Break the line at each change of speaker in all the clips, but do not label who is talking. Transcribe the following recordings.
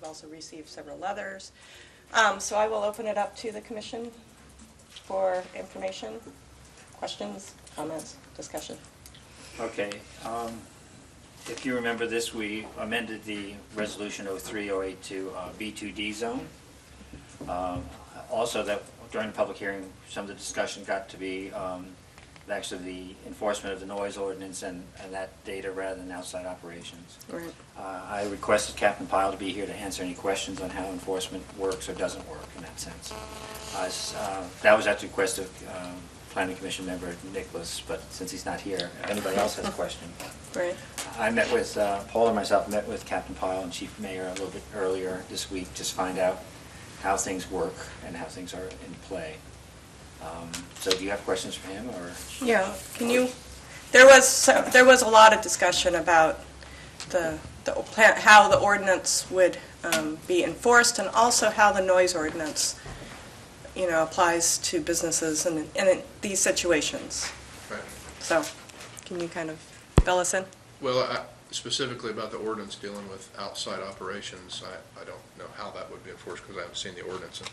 also received several letters. So I will open it up to the commission for information, questions, comments, discussion.
Okay. If you remember this, we amended the resolution 0308 to B2D zone. Also, that during the public hearing, some of the discussion got to be actually the enforcement of the noise ordinance and that data rather than outside operations.
Right.
I requested Captain Pyle to be here to answer any questions on how enforcement works or doesn't work in that sense. That was at the request of Planning Commission member Nicholas, but since he's not here, if anybody else has a question.
Right.
I met with, Paul and myself met with Captain Pyle and Chief Mayor a little bit earlier this week, just to find out how things work and how things are in play. So do you have questions for him, or?
Yeah, can you, there was a lot of discussion about how the ordinance would be enforced, and also how the noise ordinance, applies to businesses in these situations.
Right.
So, can you kind of fill us in?
Well, specifically about the ordinance dealing with outside operations, I don't know how that would be enforced because I haven't seen the ordinance. And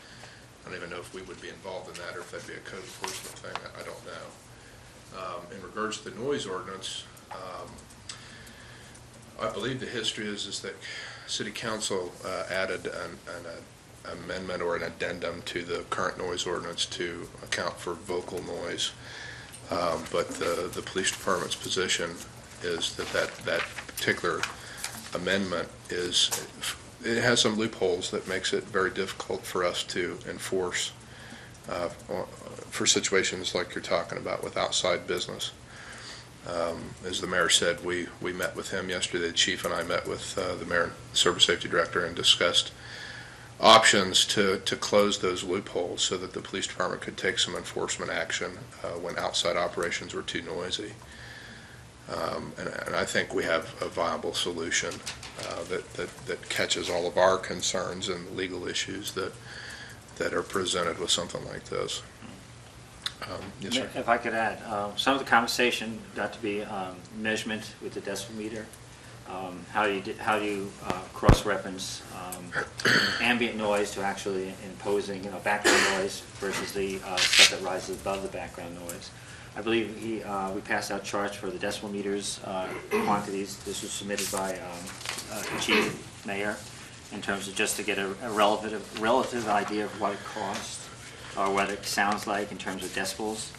I don't even know if we would be involved in that or if that'd be a code enforcement thing. I don't know. In regards to the noise ordinance, I believe the history is that City Council added an amendment or an addendum to the current noise ordinance to account for vocal noise. But the police department's position is that particular amendment it has some loopholes that makes it very difficult for us to enforce for situations like you're talking about with outside business. As the mayor said, we met with him yesterday. The chief and I met with the mayor and service safety director and discussed options to close those loopholes so that the police department could take some enforcement action when outside operations were too noisy. And I think we have a viable solution that catches all of our concerns and legal issues that are presented with something like this. Yes, sir.
If I could add, some of the conversation got to be measurement with the decibel meter. How do you cross-reference ambient noise to actually imposing background noise versus the stuff that rises above the background noise. I believe we passed out charts for the decibel meters quantities. This was submitted by the Chief Mayor in terms of just to get a relative idea of what it costs or what it sounds like in terms of decibels.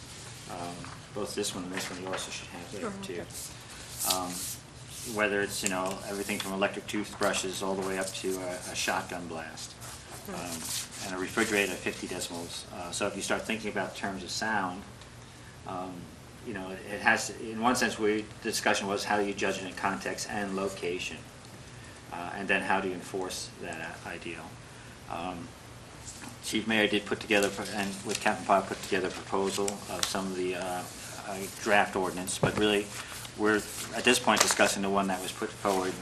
Both this one and this one you also should have there too. Whether it's everything from electric toothbrushes all the way up to a shotgun blast, and a refrigerator at 50 decibels. So if you start thinking about terms of sound, it has, in one sense, the discussion was how do you judge it in context and location, and then how do you enforce that ideal. Chief Mayor did put together, and with Captain Pyle put together a proposal of some of the draft ordinance, but really we're at this point discussing the one that was put forward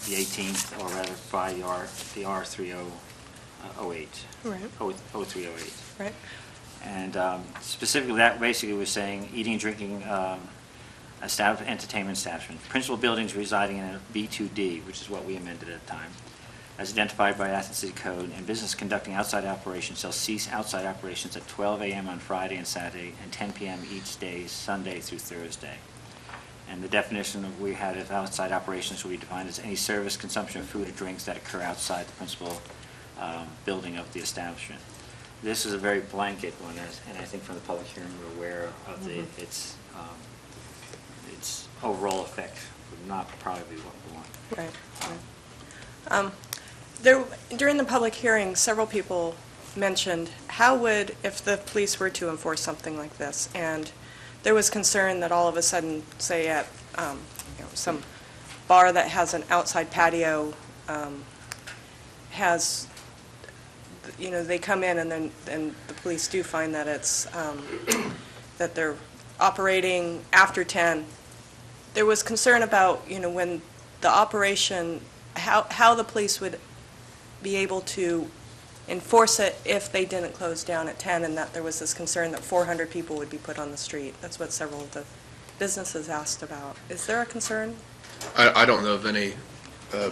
the 18th, or rather by the R3008.
Right.
0308.
Right.
And specifically that basically was saying eating and drinking entertainment establishment. Principal buildings residing in a B2D, which is what we amended at the time, as identified by Athens City Code, and business conducting outside operations shall cease outside operations at 12 a.m. on Friday and Saturday and 10 p.m. each day, Sunday through Thursday. And the definition we had of outside operations will be defined as any service, consumption of food or drinks that occur outside the principal building of the establishment. This is a very blanket one, and I think from the public hearing we're aware of its overall effect would not probably be what we want.
Right. During the public hearing, several people mentioned how would, if the police were to enforce something like this, and there was concern that all of a sudden, say at some bar that has an outside patio has, they come in and then the police do find that it's that they're operating after 10. There was concern about when the operation, how the police would be able to enforce it if they didn't close down at 10, and that there was this concern that 400 people would be put on the street. That's what several of the businesses asked about. Is there a concern?
I don't know of any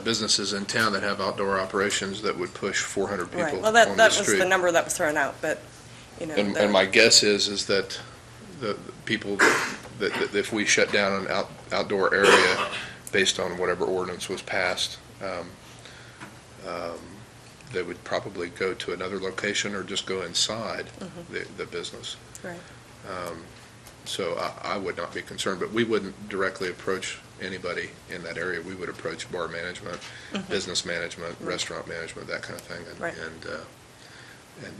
businesses in town that have outdoor operations that would push 400 people
Right,
on
well,
the
that was
street.
the number that was thrown out, but,
And my guess is that the people, that if we shut down an outdoor area based on whatever ordinance was passed, they would probably go to another location or just go inside the business.
Right.
So I would not be concerned, but we wouldn't directly approach anybody in that area. We would approach bar management, business management, restaurant management, that kind of thing,
Right.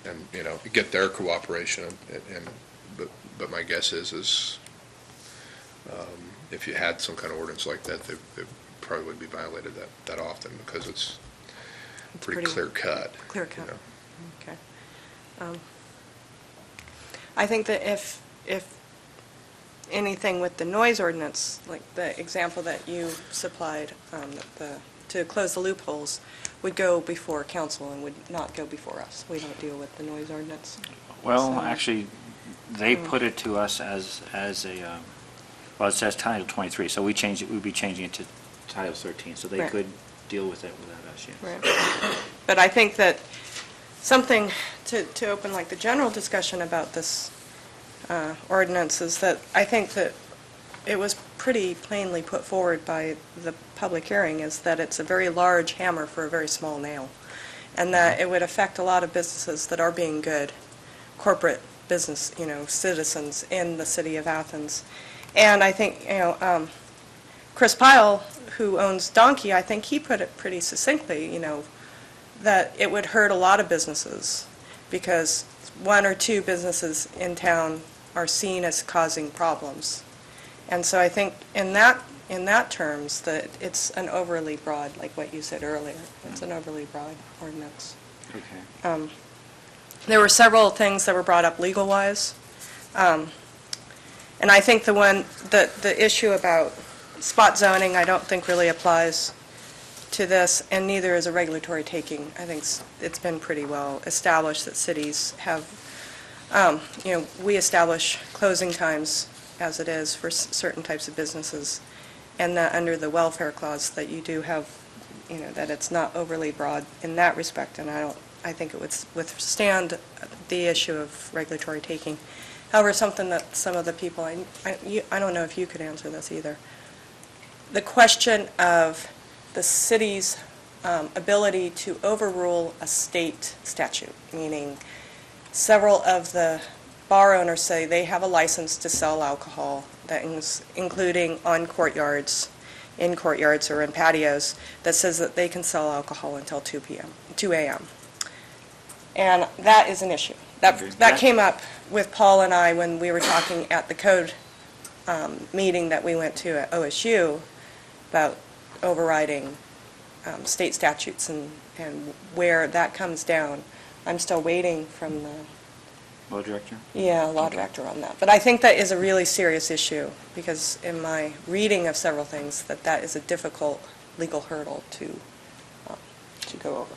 and get their cooperation. But my guess is if you had some kind of ordinance like that, they probably wouldn't be violated that often because it's pretty clear cut.
Clear cut. Okay. I think that if anything with the noise ordinance, like the example that you supplied, to close the loopholes, would go before council and would not go before us. We don't deal with the noise ordinance.
Well,
So-
actually, they put it to us as a, well, it says Title 23, so we'd be changing it to Title 13, so they
Right.
could deal with it without us, yes.
Right. But I think that something to open like the general discussion about this ordinance is that I think that it was pretty plainly put forward by the public hearing is that it's a very large hammer for a very small nail, and that it would affect a lot of businesses that are being good, corporate business, citizens in the city of Athens. And I think, Chris Pyle, who owns Donkey, I think he put it pretty succinctly, that it would hurt a lot of businesses because one or two businesses in town are seen as causing problems. And so I think in that terms that it's an overly broad, like what you said earlier, it's an overly broad ordinance.
Okay.
There were several things that were brought up legal-wise. And I think the issue about spot zoning, I don't think really applies to this, and neither is a regulatory taking. I think it's been pretty well established that cities have, we establish closing times as it is for certain types of businesses, and that under the welfare clause that you do have, that it's not overly broad in that respect, and I think it would withstand the issue of regulatory taking. However, something that some of the people, I don't know if you could answer this either. The question of the city's ability to overrule a state statute, meaning several of the bar owners say they have a license to sell alcohol, that is including on courtyards, in courtyards or in patios, that says that they can sell alcohol until 2 a.m. And that is an issue. That came up with Paul and I when we were talking at the code meeting that we went to at OSU about overriding state statutes and where that comes down. I'm still waiting from the
Law director?
law director on that. But I think that is a really serious issue because in my reading of several things that is a difficult legal hurdle to go over.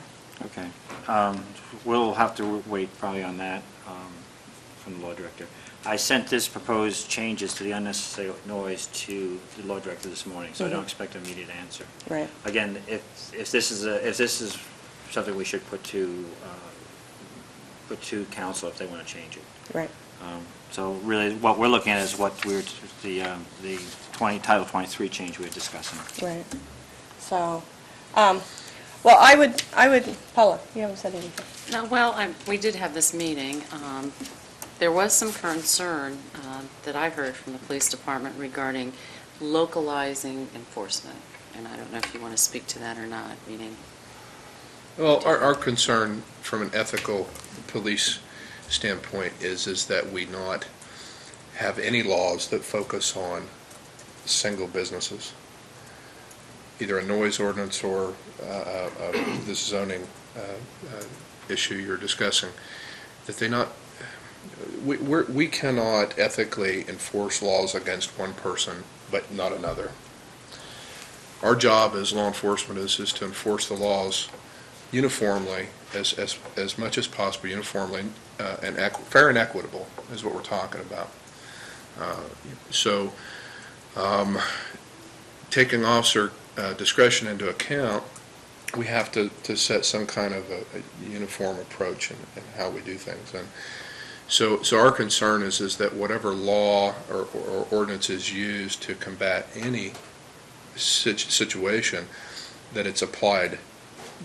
Okay. We'll have to wait probably on that from the law director. I sent this proposed changes to the unnecessary noise to the law director this morning, so I don't expect an immediate answer.
Right.
Again, if this is something we should put to council if they want to change it.
Right.
So really, what we're looking at is what the Title 23 change we were discussing.
Right. So, well, I would, Paula, you haven't said anything.
No, well, we did have this meeting. There was some concern that I heard from the police department regarding localizing enforcement, and I don't know if you want to speak to that or not, meaning...
Well, our concern from an ethical police standpoint is that we not have any laws that focus on single businesses, either a noise ordinance or this zoning issue you're discussing, that they not, we cannot ethically enforce laws against one person but not another. Our job as law enforcement is to enforce the laws uniformly, as much as possible, uniformly, and fair and equitable is what we're talking about. So, taking Officer discretion into account, we have to set some kind of a uniform approach in how we do things. And so our concern is that whatever law or ordinance is used to combat any situation, that it's applied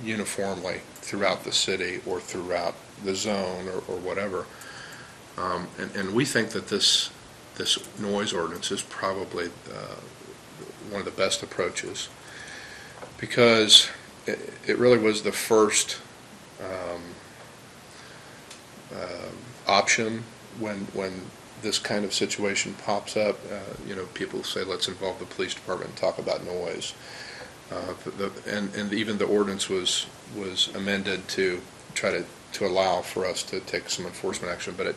uniformly throughout the city or throughout the zone or whatever. And we think that this noise ordinance is probably one of the best approaches, because it really was the first option when this kind of situation pops up. People say, let's involve the police department and talk about noise. And even the ordinance was amended to try to allow for us to take some enforcement action, but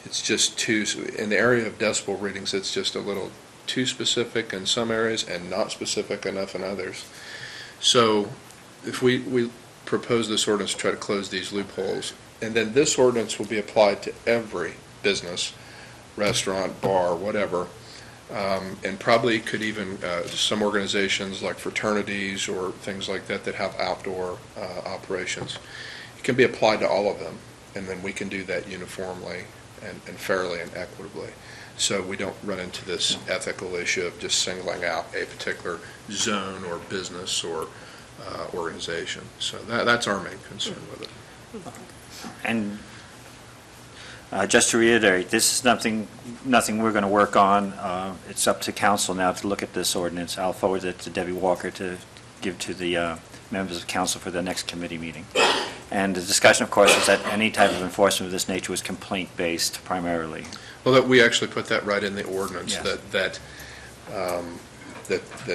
it's just too, in the area of decibel readings, it's just a little too specific in some areas and not specific enough in others. So if we propose this ordinance to try to close these loopholes, and then this ordinance will be applied to every business, restaurant, bar, whatever, and probably could even, some organizations like fraternities or things like that that have outdoor operations, it can be applied to all of them, and then we can do that uniformly and fairly and equitably. So we don't run into this ethical issue of just singling out a particular zone or business or organization. So that's our main concern with it.
And just to reiterate, this is nothing we're going to work on. It's up to council now to look at this ordinance. I'll forward it to Debbie Walker to give to the members of council for the next committee meeting. And the discussion, of course, is that any type of enforcement of this nature was complaint-based primarily.
Well, that we actually put that right in the ordinance,
Yes.
that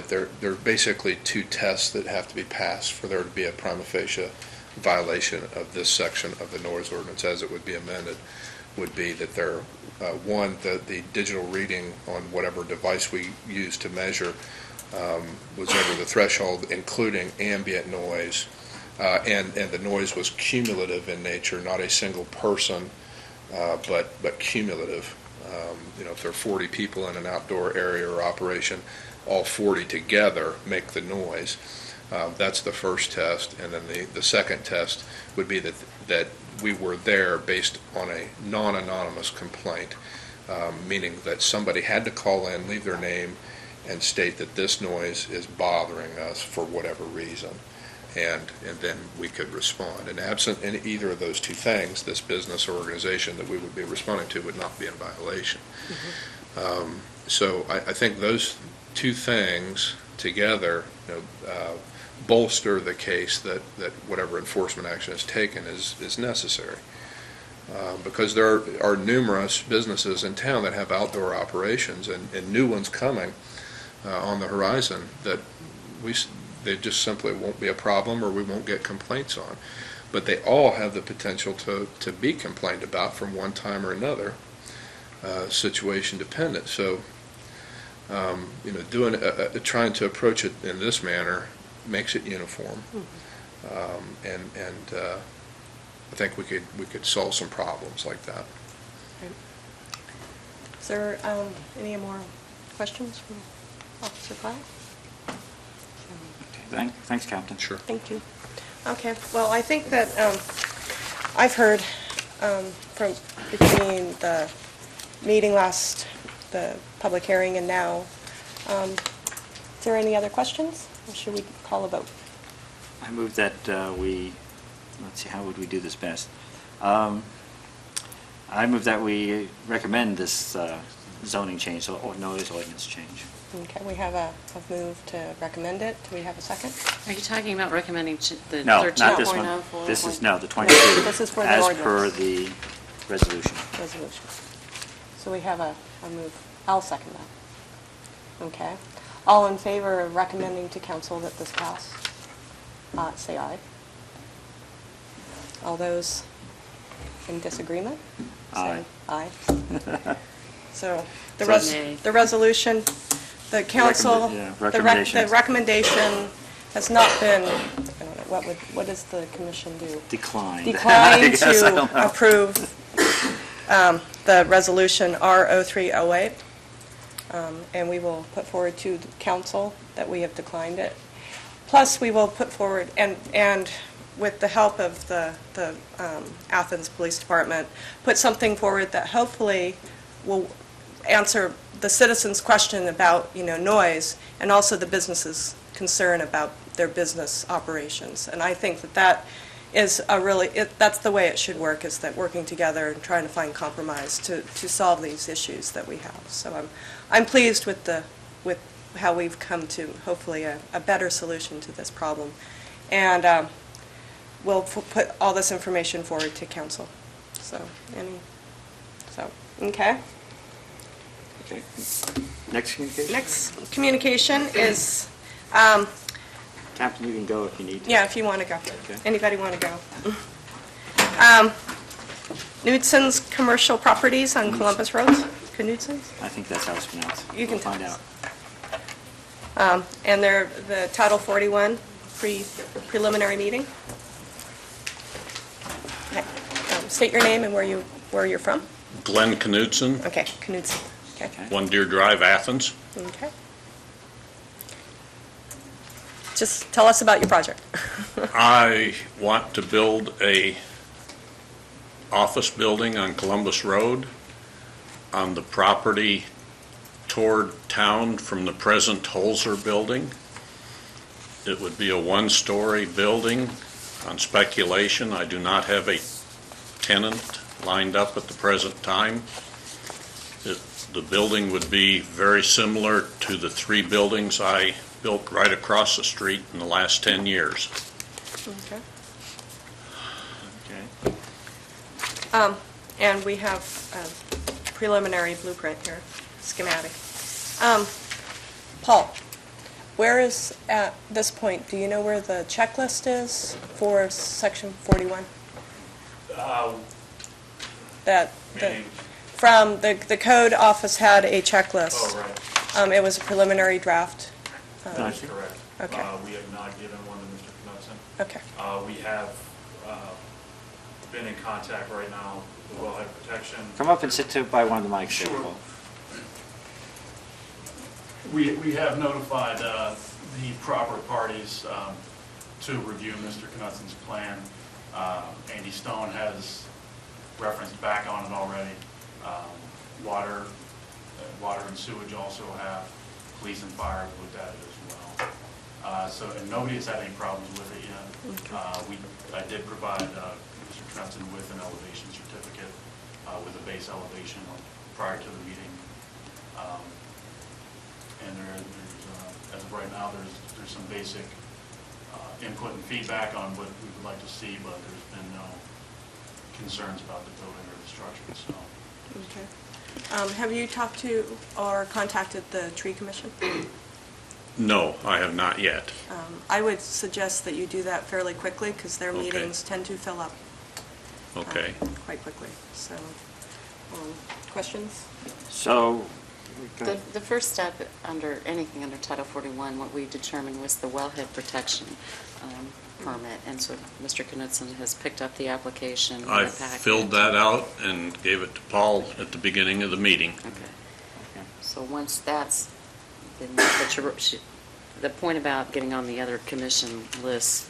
there are basically two tests that have to be passed for there to be a prima facie violation of this section of the noise ordinance as it would be amended, would be that there, one, the digital reading on whatever device we use to measure was over the threshold, including ambient noise, and the noise was cumulative in nature, not a single person, but cumulative. If there are 40 people in an outdoor area or operation, all 40 together make the noise. That's the first test, and then the second test would be that we were there based on a non-anonymous complaint, meaning that somebody had to call in, leave their name, and state that this noise is bothering us for whatever reason, and then we could respond. And absent in either of those two things, this business or organization that we would be responding to would not be in violation. Mm-hmm. So I think those two things together, bolster the case that whatever enforcement action is taken is necessary. Because there are numerous businesses in town that have outdoor operations and new ones coming on the horizon that they just simply won't be a problem or we won't get complaints on. But they all have the potential to be complained about from one time or another, situation dependent. So, trying to approach it in this manner makes it uniform, and I think we could solve some problems like that.
Right. Is there any more questions from Officer Cloud?
Thanks, Captain.
Sure.
Thank you. Okay, well, I think that I've heard from between the meeting the public hearing and now, is there any other questions? Or should we call a vote?
I move that let's see, how would we do this best? I move that we recommend this zoning change, or noise ordinance change.
Okay, we have a move to recommend it. Do we have a second?
Are you talking about recommending the 13.04?
No, not this one. This is, the 22.
This is for the
as
ordinance.
per the resolution.
Resolution. So we have a move. I'll second that. Okay. All in favor of recommending to council that this pass, say aye. All those in disagreement?
Aye.
Say aye. So
So
the resolution, the council,
Recommendation.
the recommendation has not been, I don't know, what does the commission do?
Decline.
Decline
Yes, I don't
to
know.
approve the resolution R0308, and we will put forward to the council that we have declined it. Plus, we will put forward, and with the help of the Athens Police Department, put something forward that hopefully will answer the citizens' question about, noise, and also the businesses' concern about their business operations. And I think that is that's the way it should work, is that working together and trying to find compromise to solve these issues that we have. So I'm pleased with how we've come to hopefully a better solution to this problem. And we'll put all this information forward to council. Okay.
Okay. Next communication?
Next communication is,
Captain, you can go if you need to.
yeah, if you want to go.
Okay.
Anybody want to go? Knutson's Commercial Properties on Columbus Road. Knutson's?
I think that's how it's pronounced.
You can
We'll find
tell
out.
us. And they're the Title 41 preliminary meeting. Okay. State your name and where you're from.
Glenn Knutson,
Okay, Knutson. Okay.
Okay.
One Deer Drive, Athens.
Okay. Just tell us about your project.
I want to build a office building on Columbus Road on the property toward town from the present Holzer building. It would be a one-story building on speculation. I do not have a tenant lined up at the present time. The building would be very similar to the 3 buildings I built right across the street in the last 10 years.
Okay.
Okay.
And we have a preliminary blueprint here, schematic. Paul, where is, at this point, do you know where the checklist is for section 41?
Meaning?
From the code office had a checklist.
Oh, right.
It was a preliminary draft.
That is correct.
Okay.
We have not given one to Mr. Knudsen.
Okay.
We have been in contact right now with wellhead protection.
Come up and sit by one of the mics. there,
Sure.
Paul.
We have notified the proper parties to review Mr. Knudsen's plan. Andy Stone has referenced back on it already. Water and sewage also have. Police and fire have looked at it as well. And nobody has had any problems with it yet. I did provide Mr. Knudsen with an elevation certificate with a base elevation prior to the meeting. And there's as of right now, there's some basic input and feedback on what we would like to see, but there's been no concerns about the building or the structure itself.
Okay. Have you talked to or contacted the tree commission?
No, I have not yet.
I would suggest that you do that fairly quickly, because their
Okay.
meetings tend to fill up
Okay.
quite quickly. So, questions?
So, go
The
ahead.
the first step under anything under Title 41, what we determined was the wellhead protection permit. And so Mr. Knudsen has picked up the application. in
I
the packet.
filled that out and gave it to Paul at the beginning of the meeting.
Okay. So once that's been, the point about getting on the other commission list,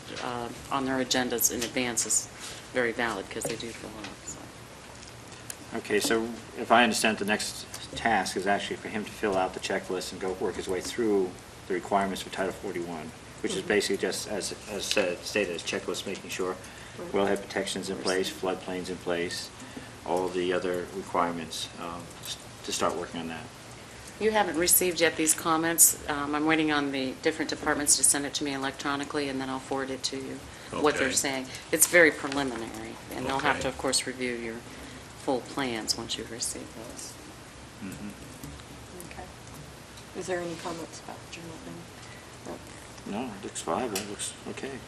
on their agendas in advance is very valid, because they do fill up, so.
Okay, so if I understand, the next task is actually for him to fill out the checklist and go work his way through the requirements for Title 41, which is basically just, as stated, as checklist, making sure wellhead protection's in place, floodplain's in place, all the other requirements, to start working on that.
You haven't received yet these comments. I'm waiting on the different departments to send it to me electronically, and then I'll forward it to you, what they're
Okay.
saying. It's very preliminary, and they'll have
Okay.
to, of course, review your full plans once you've received those.
Okay. Is there any comments about the journal thing? No.
No, it looks viable, it looks okay.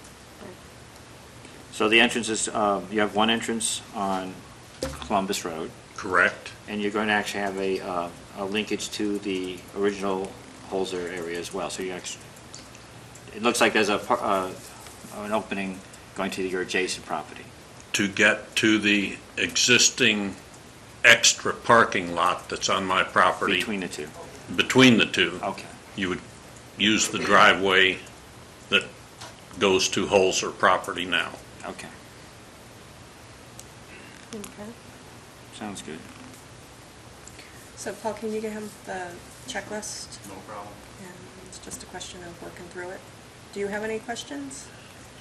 So the entrance is, you have one entrance on Columbus Road,
Correct?
and you're going to actually have a linkage to the original Holzer area as well. So you actually, it looks like there's an opening going to your adjacent property.
To get to the existing extra parking lot that's on my property.
Between the two.
Between the two.
Okay.
You would use the driveway that goes to Holzer property now.
Okay,
Okay.
sounds good.
So Paul, can you give him the checklist?
No problem.
And it's just a question of working through it. Do you have any questions?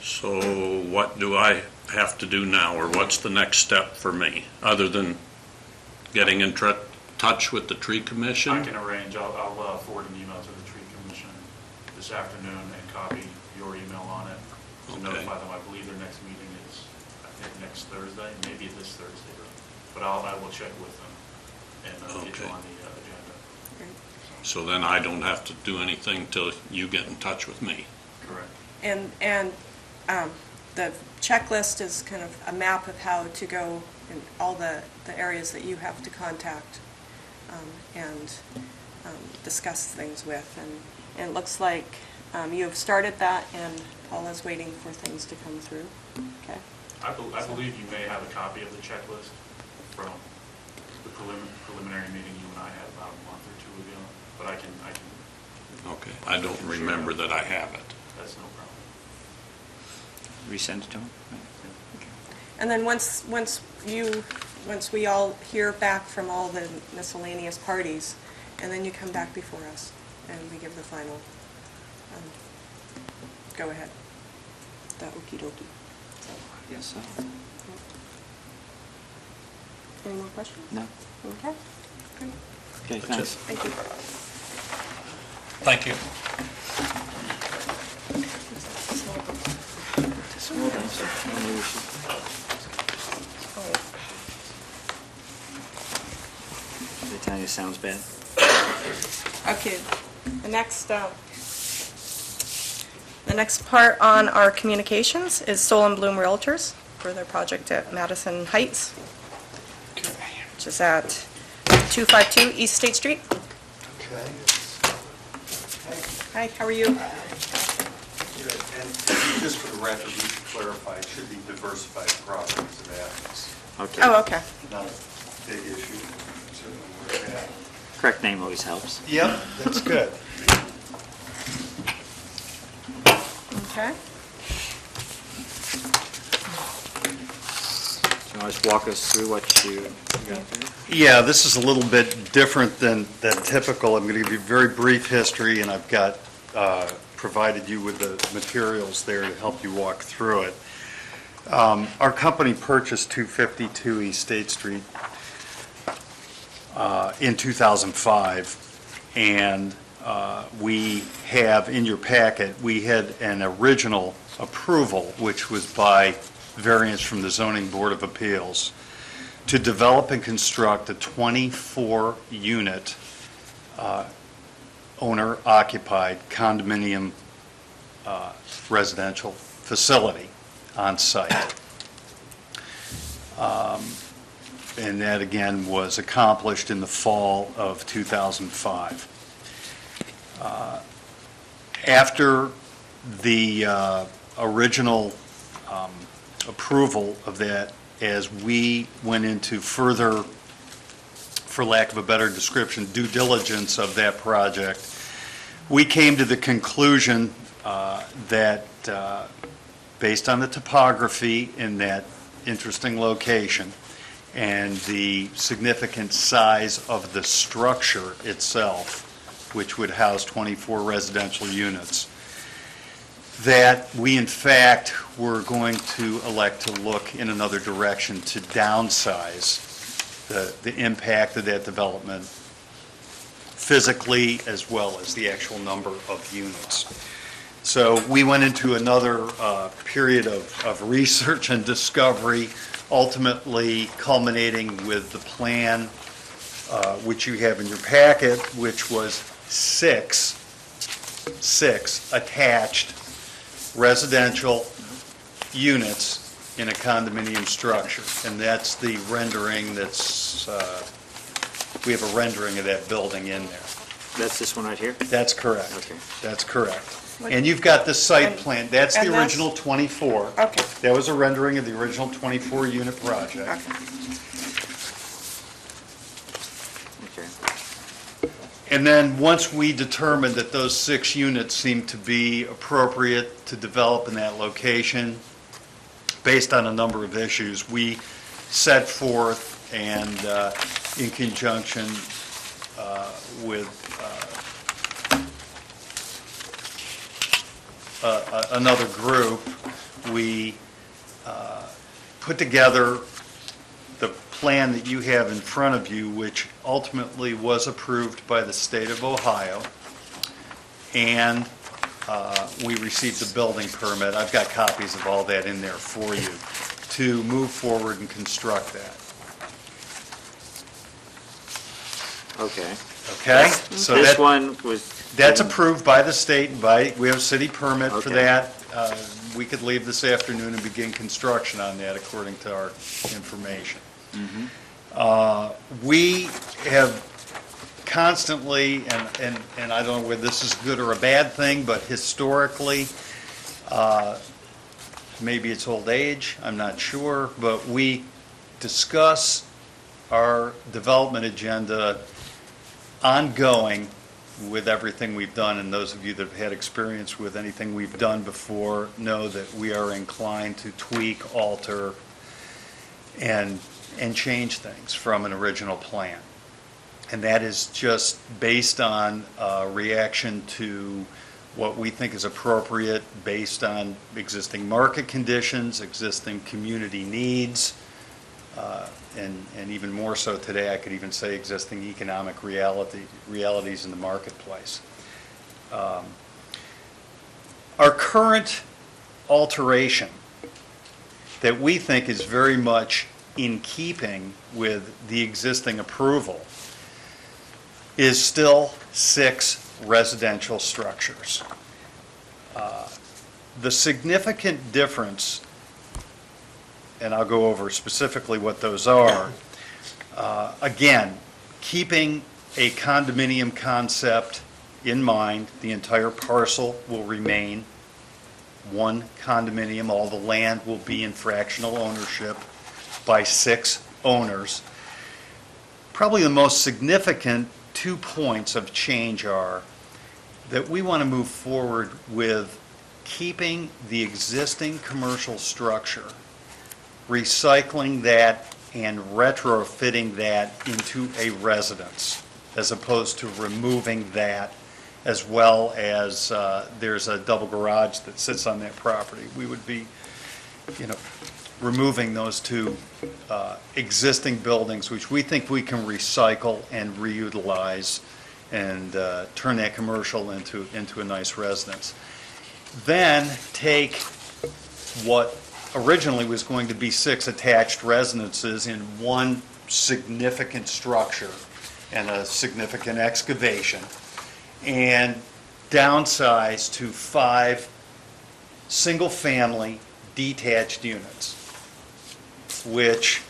So what do I have to do now, or what's the next step for me, other than getting in touch with the tree commission?
I can arrange, I'll forward an email to the tree commission this afternoon and copy your email on it to
Okay.
notify them. I believe their next meeting is, I think, next Thursday, maybe this Thursday, but I will check with them and get you
Okay.
on the agenda.
Great.
So then I don't have to do anything till you get in touch with me.
Correct.
And the checklist is kind of a map of how to go in all the areas that you have to contact and discuss things with. And it looks like you have started that, and Paula's waiting for things to come through. Okay.
I believe you may have a copy of the checklist from the preliminary meeting you and I had about a month or two ago, but I can,
Okay, I don't remember that I have it.
that's no problem.
Resend it to him?
And then once we all hear back from all the miscellaneous parties, and then you come back before us, and we give the final go-ahead. The okey-dokey.
Yes, so.
Any more questions?
No?
Okay, great.
Okay,
That's
thanks.
it.
Thank you.
Thank you.
Small dumpster, maybe we should. They tell you it sounds bad.
Okay, the next part on our communications is Soul and Bloom Realtors for their project at Madison Heights, which is at 252 East State Street.
Okay.
Hi, how are you?
Good. And just for the record, we should clarify, it should be diversified properties of Athens.
Okay.
Oh, okay.
Not a big issue, certainly where we're at.
Correct name always helps.
Yep, that's good.
Okay.
Do you want to just walk us through what you got there?
Yeah, this is a little bit different than typical. I'm going to give you a very brief history, and I've got, provided you with the materials there to help you walk through it. Our company purchased 252 East State Street in 2005, and we have, in your packet, we had an original approval, which was by variance from the Zoning Board of Appeals, to develop and construct a 24-unit owner-occupied condominium residential facility on site. And that, again, was accomplished in the fall of 2005. After the original approval of that, as we went into further, for lack of a better description, due diligence of that project, we came to the conclusion that, based on the topography in that interesting location and the significant size of the structure itself, which would house 24 residential units, that we in fact were going to elect to look in another direction to downsize the impact of that development physically as well as the actual number of units. So we went into another period of research and discovery, ultimately culminating with the plan, which you have in your packet, which was six attached residential units in a condominium structure. And that's the rendering that's, we have a rendering of that building in there.
That's this one right here?
That's correct.
Okay.
That's correct. And you've got the site
And-
plan, that's
and
the
that's-
original 24.
Okay.
That was a rendering of the original 24-unit project.
Okay.
Okay.
And then, once we determined that those 6 units seemed to be appropriate to develop in that location, based on a number of issues, we set forth and, in conjunction with another group, we put together the plan that you have in front of you, which ultimately was approved by the state of Ohio, and we received the building permit. I've got copies of all that in there for you to move forward and construct that.
Okay.
Okay? So
This
that,
one was.
that's approved by the state, we have a city permit for
Okay.
that. We could leave this afternoon and begin construction on that according to our information. We have constantly, and I don't know whether this is good or a bad thing, but historically, maybe it's old age, I'm not sure, but we discuss our development agenda ongoing with everything we've done, and those of you that have had experience with anything we've done before know that we are inclined to tweak, alter, and change things from an original plan. And that is just based on reaction to what we think is appropriate based on existing market conditions, existing community needs, and even more so today, I could even say existing economic realities in the marketplace. Our current alteration that we think is very much in keeping with the existing approval is still 6 residential structures. The significant difference, and I'll go over specifically what those are, again, keeping a condominium concept in mind, the entire parcel will remain one condominium. All the land will be in fractional ownership by 6 owners. Probably the most significant 2 points of change are that we want to move forward with keeping the existing commercial structure, recycling that and retrofitting that into a residence, as opposed to removing that, as well as there's a double garage that sits on that property. We would be, removing those 2 existing buildings, which we think we can recycle and reutilize and turn that commercial into a nice residence. Then take what originally was going to be 6 attached residences in one significant structure and a significant excavation, and downsize to 5 single-family detached units, which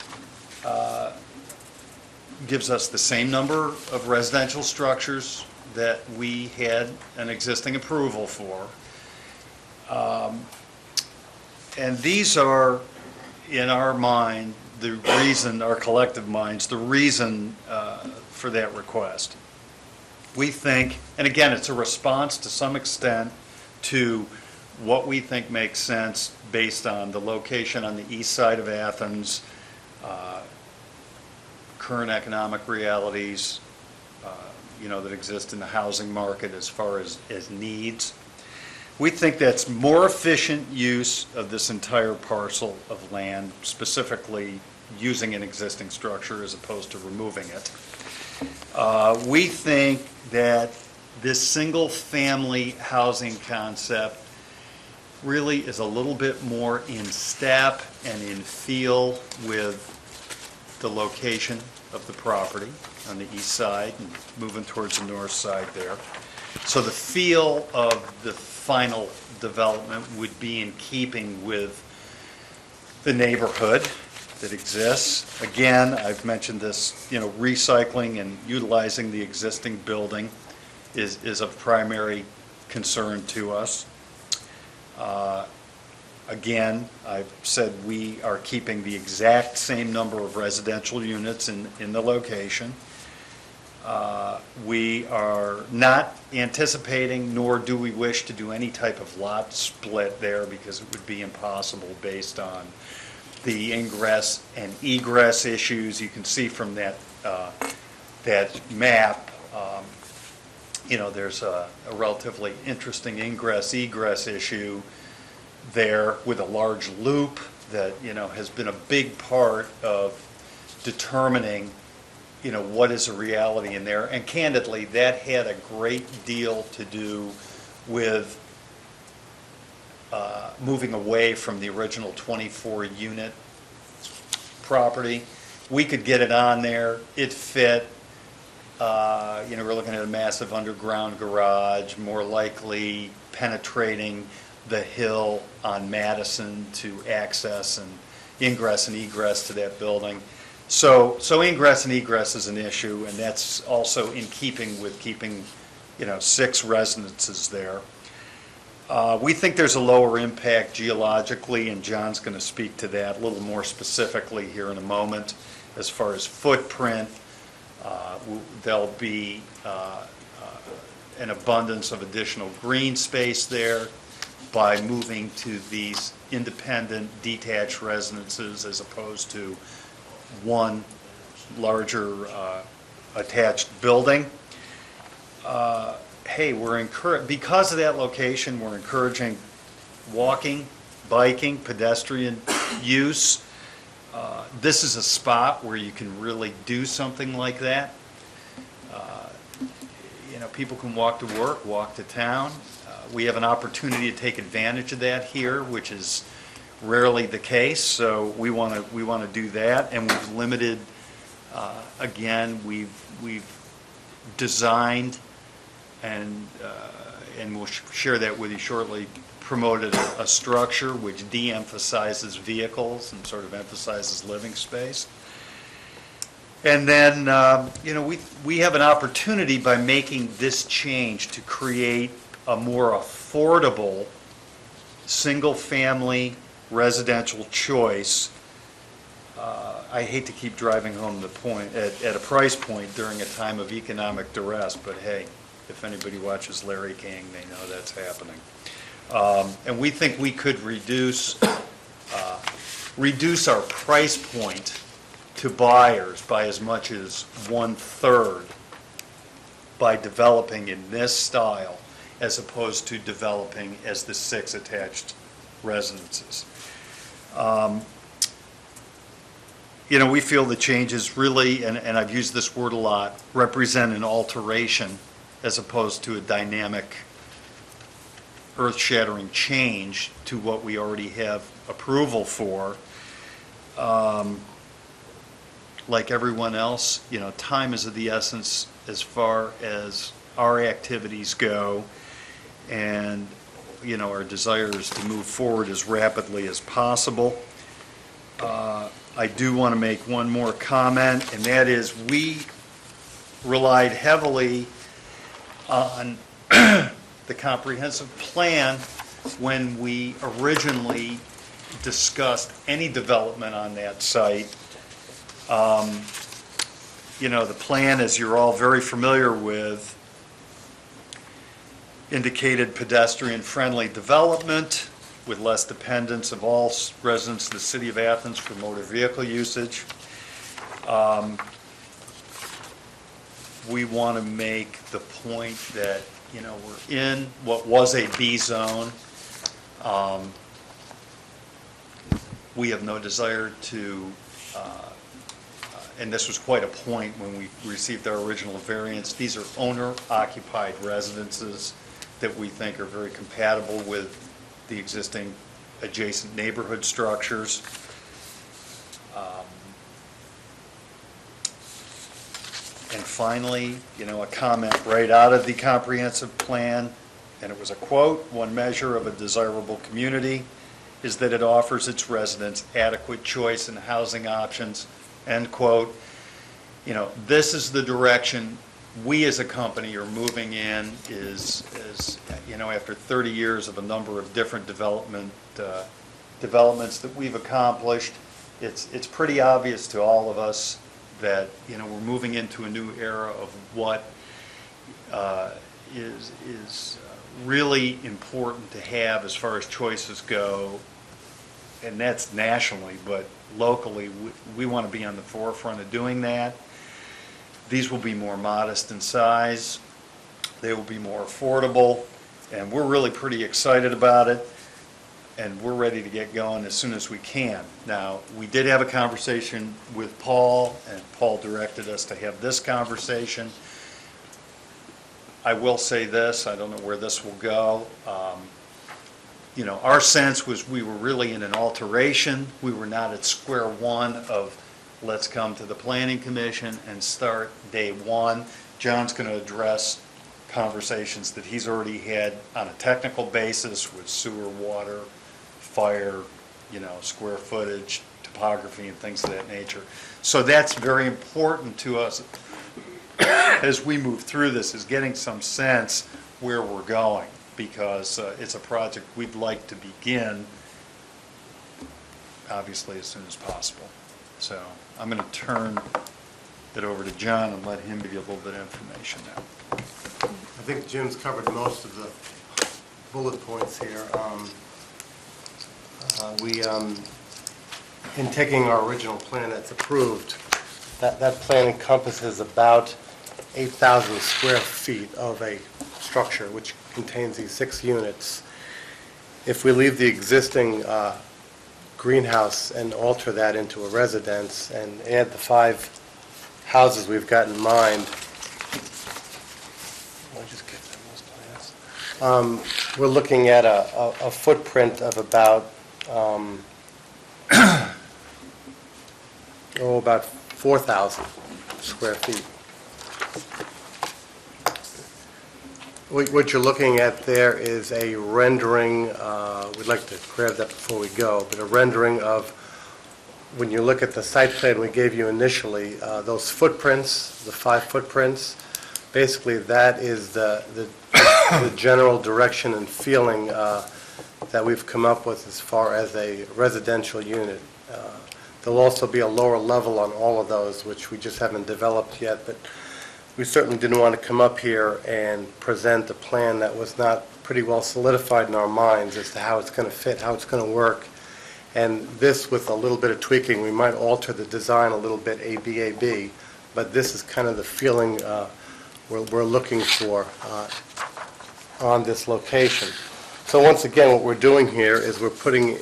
gives us the same number of residential structures that we had an existing approval for. And these are, in our mind, the reason, our collective minds, the reason for that request. We think, and again, it's a response to some extent to what we think makes sense based on the location on the east side of Athens, current economic realities, that exist in the housing market as far as needs. We think that's more efficient use of this entire parcel of land, specifically using an existing structure as opposed to removing it. We think that this single-family housing concept really is a little bit more in step and in feel with the location of the property on the east side and moving towards the north side there. So the feel of the final development would be in keeping with the neighborhood that exists. Again, I've mentioned this, recycling and utilizing the existing building is of primary concern to us. Again, I've said we are keeping the exact same number of residential units in the location. We are not anticipating, nor do we wish to do any type of lot split there because it would be impossible based on the ingress and egress issues. You can see from that map, there's a relatively interesting ingress-egress issue there with a large loop that, has been a big part of determining, what is a reality in there. And candidly, that had a great deal to do with moving away from the original 24-unit property. We could get it on there. It fit. We're looking at a massive underground garage, more likely penetrating the hill on Madison to access and ingress and egress to that building. So ingress and egress is an issue, and that's also in keeping with keeping, 6 residences there. We think there's a lower impact geologically, and John's going to speak to that a little more specifically here in a moment. As far as footprint, there'll be an abundance of additional green space there by moving to these independent detached residences as opposed to one larger attached building. Because of that location, we're encouraging walking, biking, pedestrian use. This is a spot where you can really do something like that. People can walk to work, walk to town. We have an opportunity to take advantage of that here, which is rarely the case. So we want to do that, and we've limited. Again, we've designed, and we'll share that with you shortly. Promoted a structure which de-emphasizes vehicles and sort of emphasizes living space. And then, we have an opportunity by making this change to create a more affordable single-family residential choice. I hate to keep driving home the point at a price point during a time of economic duress, but hey, if anybody watches Larry King, they know that's happening. And we think we could reduce our price point to buyers by as much as 1/3 by developing in this style as opposed to developing as the 6 attached residences. We feel the changes really, and I've used this word a lot, represent an alteration as opposed to a dynamic, earth-shattering change to what we already have approval for. Like everyone else, time is of the essence as far as our activities go, and, our desire is to move forward as rapidly as possible. I do want to make one more comment, and that is we relied heavily on the comprehensive plan when we originally discussed any development on that site. The plan, as you're all very familiar with, indicated pedestrian-friendly development with less dependence of all residents of the city of Athens for motor vehicle usage. We want to make the point that, we're in what was a B zone. We have no desire to, and this was quite a point when we received our original variance, these are owner-occupied residences that we think are very compatible with the existing adjacent neighborhood structures. And finally, a comment right out of the comprehensive plan, and it was a quote, "One measure of a desirable community is that it offers its residents adequate choice in housing options," end quote. This is the direction we as a company are moving in, is after 30 years of a number of different developments that we've accomplished, it's pretty obvious to all of us that, you know, we're moving into a new era of what is really important to have as far as choices go, and that's nationally, but locally, we want to be on the forefront of doing that. These will be more modest in size, they will be more affordable, and we're really pretty excited about it, and we're ready to get going as soon as we can. Now, we did have a conversation with Paul, and Paul directed us to have this conversation. I will say this, I don't know where this will go. You know, our sense was we were really in an alteration. We were not at square one of let's come to the Planning Commission and start day one. John's going to address conversations that he's already had on a technical basis with sewer, water, fire, you know, square footage, topography, and things of that nature. So that's very important to us as we move through this, is getting some sense where we're going, because it's a project we'd like to begin, obviously, as soon as possible. So I'm going to turn it over to John and let him give you a little bit of information now.
I think Jim's covered most of the bullet points here. In taking our original plan that's approved, that plan encompasses about 8,000 square feet of a structure which contains these 6 units. If we leave the existing greenhouse and alter that into a residence and add the 5 houses we've got in mind, I'll just get them those plans. We're looking at a footprint of about about 4,000 square feet. What you're looking at there is a rendering, we'd like to grab that before we go, but a rendering of, when you look at the site plan we gave you initially, those footprints, the 5 footprints, basically that is the general direction and feeling that we've come up with as far as a residential unit. There'll also be a lower level on all of those, which we just haven't developed yet, but we certainly didn't want to come up here and present a plan that was not pretty well solidified in our minds as to how it's going to fit, how it's going to work. And this, with a little bit of tweaking, we might alter the design a little bit, A-B, but this is kind of the feeling we're looking for on this location. So once again, what we're doing here is we're putting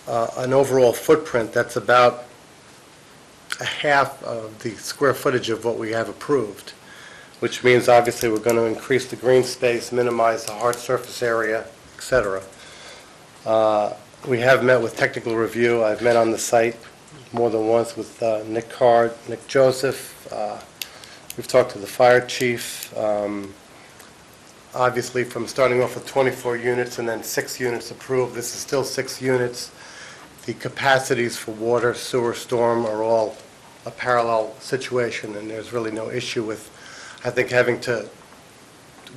an overall footprint that's about a half of the square footage of what we have approved, which means obviously we're going to increase the green space, minimize the hard surface area, etc. We have met with technical review. I've met on the site more than once with Nick Card, Nick Joseph. We've talked to the fire chief. Obviously, from starting off with 24 units and then 6 units approved, this is still 6 units. The capacities for water, sewer, storm are all a parallel situation, and there's really no issue with, I think, having to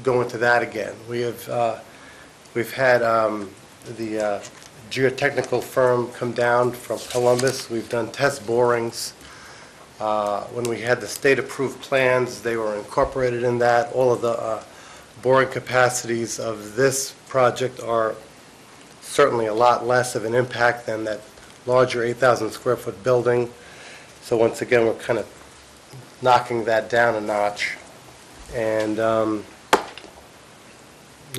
go into that again. We've had the geotechnical firm come down from Columbus. We've done test borings. When we had the state-approved plans, they were incorporated in that. All of the boring capacities of this project are certainly a lot less of an impact than that larger 8,000 square foot building. So once again, we're kind of knocking that down a notch. And, you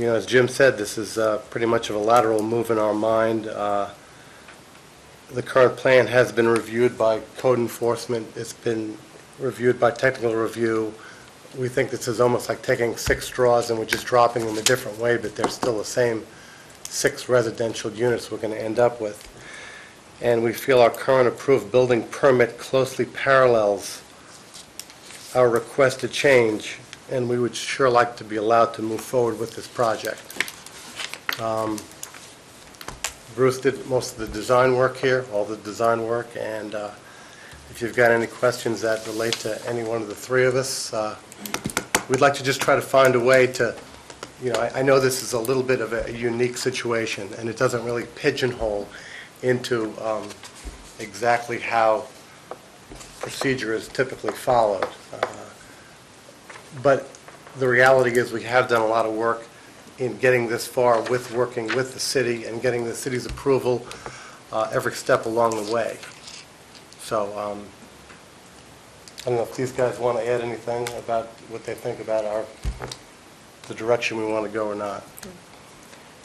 know, as Jim said, this is pretty much of a lateral move in our mind. The current plan has been reviewed by code enforcement. It's been reviewed by technical review. We think this is almost like taking 6 straws and we're just dropping them a different way, but they're still the same 6 residential units we're going to end up with. And we feel our current approved building permit closely parallels our requested change, and we would sure like to be allowed to move forward with this project. Bruce did most of the design work here, all the design work, and if you've got any questions that relate to any one of the 3 of us, we'd like to just try to find a way to, you know, I know this is a little bit of a unique situation, and it doesn't really pigeonhole into exactly how procedure is typically followed. But the reality is, we have done a lot of work in getting this far with working with the city and getting the city's approval every step along the way. So, I don't know if these guys want to add anything about what they think about the direction we want to go or not.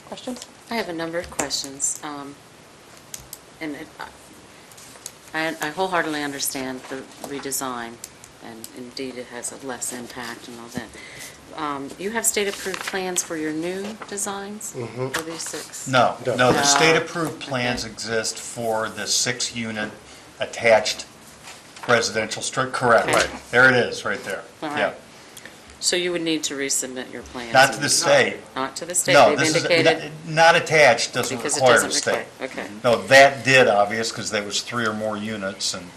Questions?
I have a number of questions, and I wholeheartedly understand the redesign, and indeed it has a less impact and all that. You have state-approved plans for your new designs?
Mhm.
For these 6?
No,
No.
no, the
No.
state-approved plans
Okay.
exist for the 6-unit attached residential structure, correct.
Okay.
Right.
There it is, right there.
All
Yeah.
right. So you would need to resubmit your plans?
Not to the state.
Not to the state?
No,
They've
this is,
indicated?
not attached doesn't
Because it
require
doesn't
the state.
require, okay.
No, that did, obvious, because there was 3 or more units, and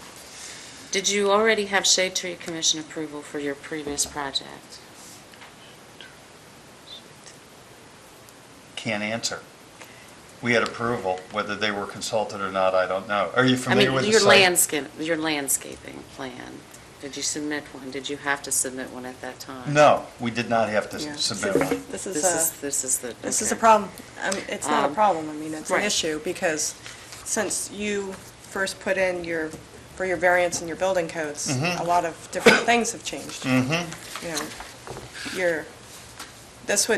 Did you already have Shade Tree Commission approval for your previous project?
can't answer. We had approval, whether they were consulted or not, I don't know. Are you familiar with the
your
site?
your landscaping plan, did you submit one? Did you have to submit one at that time?
No, we did not have to
Yeah.
submit one.
This
This is the.
This is
okay.
a problem. It's not a
Um,
problem, I mean, it's an
right.
issue, because since you first put in for your variance in your building codes,
Mhm.
a lot of different things have changed.
Mm-hmm.
You know, this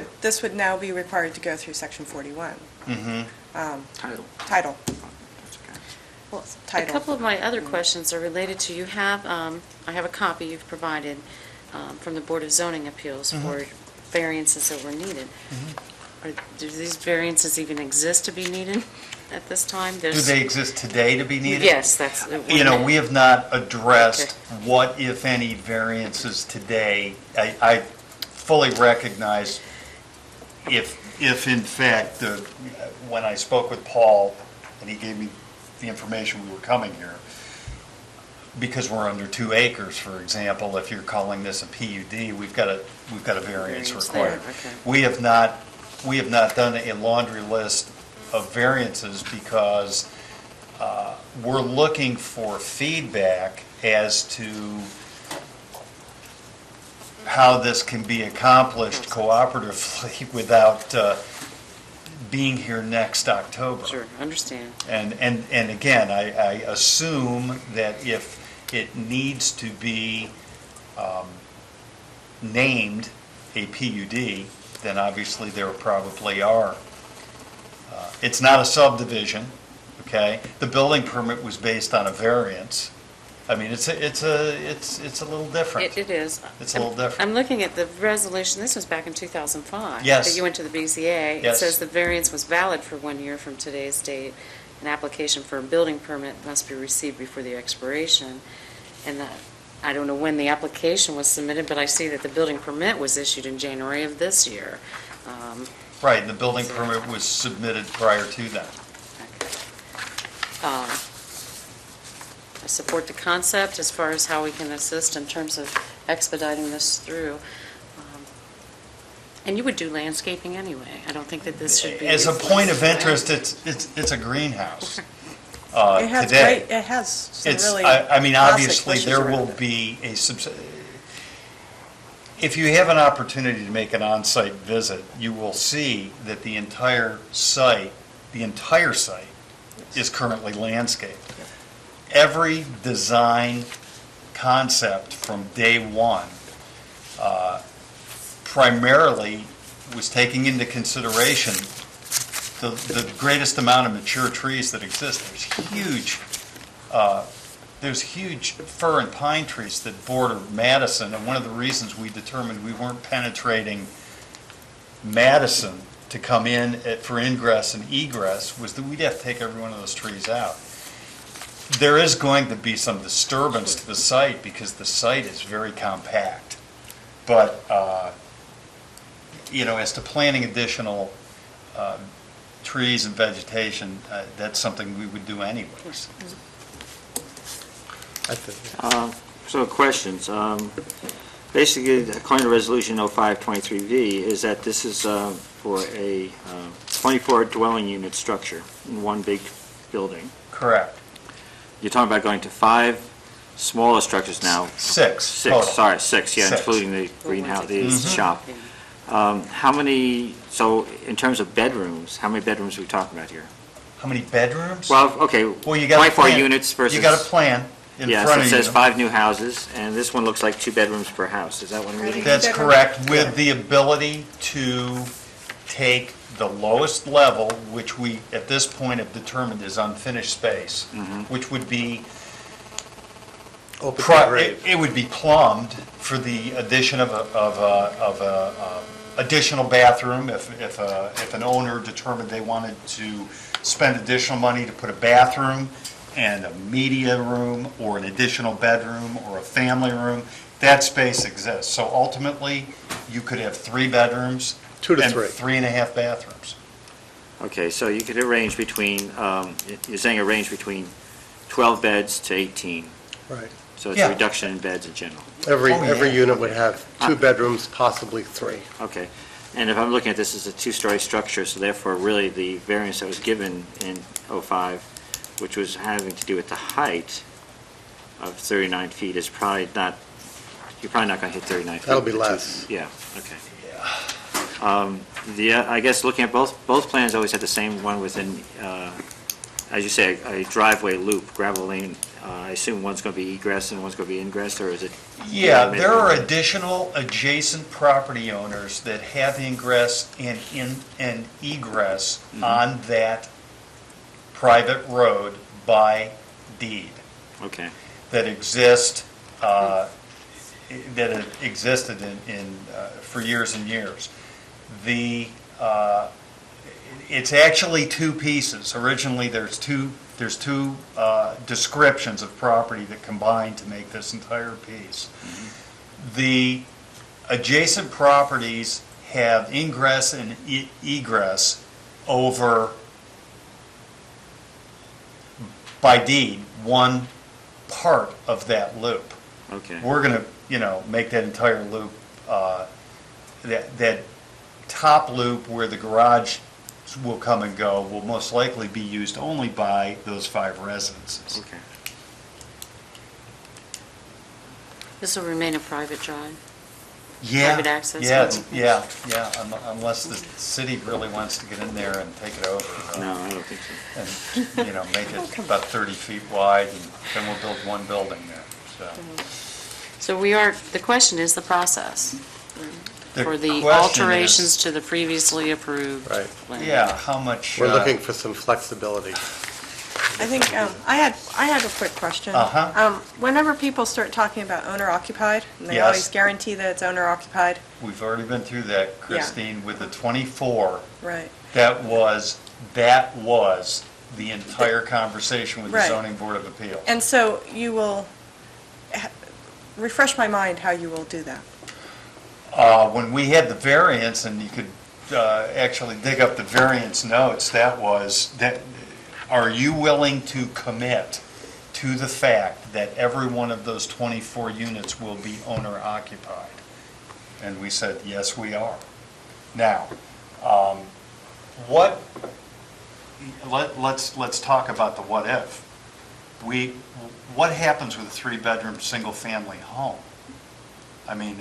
would now be required to go through section 41,
Mm-hmm.
title.
Well, a
Title.
couple of my other questions are related to, I have a copy you've provided from the Board of Zoning Appeals for variances that were needed. Do these variances even exist to be needed at this time?
Do they exist today to be needed?
Yes, that's.
You know, we have not addressed what, if any, variances today. I fully recognize if in fact, when I spoke with Paul, and he gave me the information we were coming here, because we're under 2 acres, for example, if you're calling this a PUD, we've got a variance
Variance
required.
there, okay.
We have not done a laundry list of variances because we're looking for feedback as to how this can be accomplished cooperatively without being here next October.
Sure, understand.
And again, I assume that if it needs to be named a PUD, then obviously there probably are. It's not a subdivision, okay? The building permit was based on a variance. I mean, it's a little different.
It is.
It's a little different.
I'm looking at the resolution, this was back in 2005.
Yes.
That you went to the BZA. It
Yes.
says the variance was valid for 1 year from today's date. An application for a building permit must be received before the expiration. And I don't know when the application was submitted, but I see that the building permit was issued in January of this year.
Right, the building permit was submitted prior to that.
I support the concept as far as how we can assist in terms of expediting this through. And you would do landscaping anyway. I don't think that this should be.
As a point of interest, it's a greenhouse
It has
today.
great, it has some
It's,
really
I mean,
classic
obviously,
bushes
there
around
will
it.
be if you have an opportunity to make an on-site visit, you will see that the entire site is currently landscaped. Every design concept from day one primarily was taking into consideration the greatest amount of mature trees that exist. There's huge fir and pine trees that border Madison, and one of the reasons we determined we weren't penetrating Madison to come in for ingress and egress was that we'd have to take every one of those trees out. There is going to be some disturbance to the site because the site is very compact. But, as to planting additional trees and vegetation, that's something we would do anyways.
So questions. Basically, according to Resolution 0523V, is that this is for a 24 dwelling unit structure in one big building.
Correct.
you're talking about going to 5 smaller structures now.
6
Six,
total.
sorry, 6, yeah,
Six.
including the greenhouse, the
Mhm.
shop. How many, so in terms of bedrooms, how many bedrooms are we talking about here?
How many bedrooms?
Well, okay,
Well, you got a
24
plan.
units versus...
You got a plan in
Yeah, so
front
it
of
says
you.
5 new houses, and this one looks like 2 bedrooms per house. Is that what I'm reading?
That's
Bedroom.
correct, with the ability to take the lowest level, which we, at this point, have determined is unfinished space, which would be,
Open to grade.
it would be plumbed for the addition of a additional bathroom, if an owner determined they wanted to spend additional money to put a bathroom and a media room, or an additional bedroom, or a family room, that space exists. So ultimately, you could have 3 bedrooms.
2 to
and
3.
3.5 bathrooms.
Okay, so you could arrange between, you're saying arrange between 12 beds to 18.
Right.
So it's
Yeah.
a reduction in beds in general.
Every
Oh, yeah.
unit would have 2 bedrooms, possibly 3.
Okay. And if I'm looking at this as a 2-story structure, so therefore really the variance that was given in '05, which was having to do with the height of 39 feet, is probably not, you're probably not going to hit 39 feet.
That'll be
with the two-
less.
Yeah, okay. I guess looking at both plans always had the same one within, as you say, a driveway loop, gravel lane. I assume one's going to be egress and one's going to be ingress, or is it?
Yeah, there are additional adjacent property owners that have ingress and egress on that private road by deed
Okay,
that exist, that have existed for years and years. It's actually 2 pieces. Originally, there's two descriptions of property that combine to make this entire piece. The adjacent properties have ingress and egress over, by deed, one part of that loop.
okay.
We're going to, make that entire loop, that top loop where the garage will come and go will most likely be used only by those 5 residences.
Okay.
This will remain a private drive?
Yeah,
Private access?
yeah, unless the city really wants to get in there and take it over.
No, I don't think so.
And, make it about 30 feet wide, and then we'll build one building there, so.
So the question is the process
The
for the
question
alterations
is-
to the previously approved
Right.
plan.
Yeah, how much?
We're looking for some flexibility.
I think, I had a quick question.
Uh-huh.
Whenever people start talking about owner-occupied, and they
Yes.
always guarantee that it's owner-occupied,
We've already been through that, Christine, with the 24.
right,
That was the entire conversation with the
Right.
zoning board of appeals.
and so you will, refresh my mind how you will do that.
When we had the variance, and you could actually dig up the variance notes, are you willing to commit to the fact that every one of those 24 units will be owner occupied? And we said, yes, we are. Now, let's talk about the what if. What happens with a 3-bedroom, single-family home? I mean,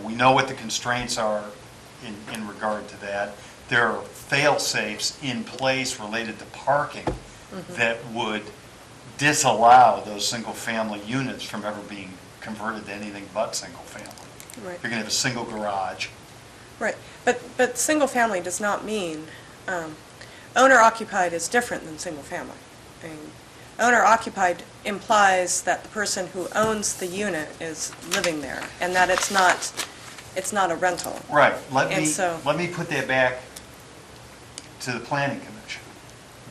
we know what the constraints are in regard to that. There are fail-safes in place related to parking that would disallow those single-family units from ever being converted to anything but single-family.
Right.
You're going to have a single garage.
Right, but single-family does not mean, owner-occupied is different than single-family. I mean, owner-occupied implies that the person who owns the unit is living there, and that it's not a rental.
Right,
And so-
let me put that back to the planning commission.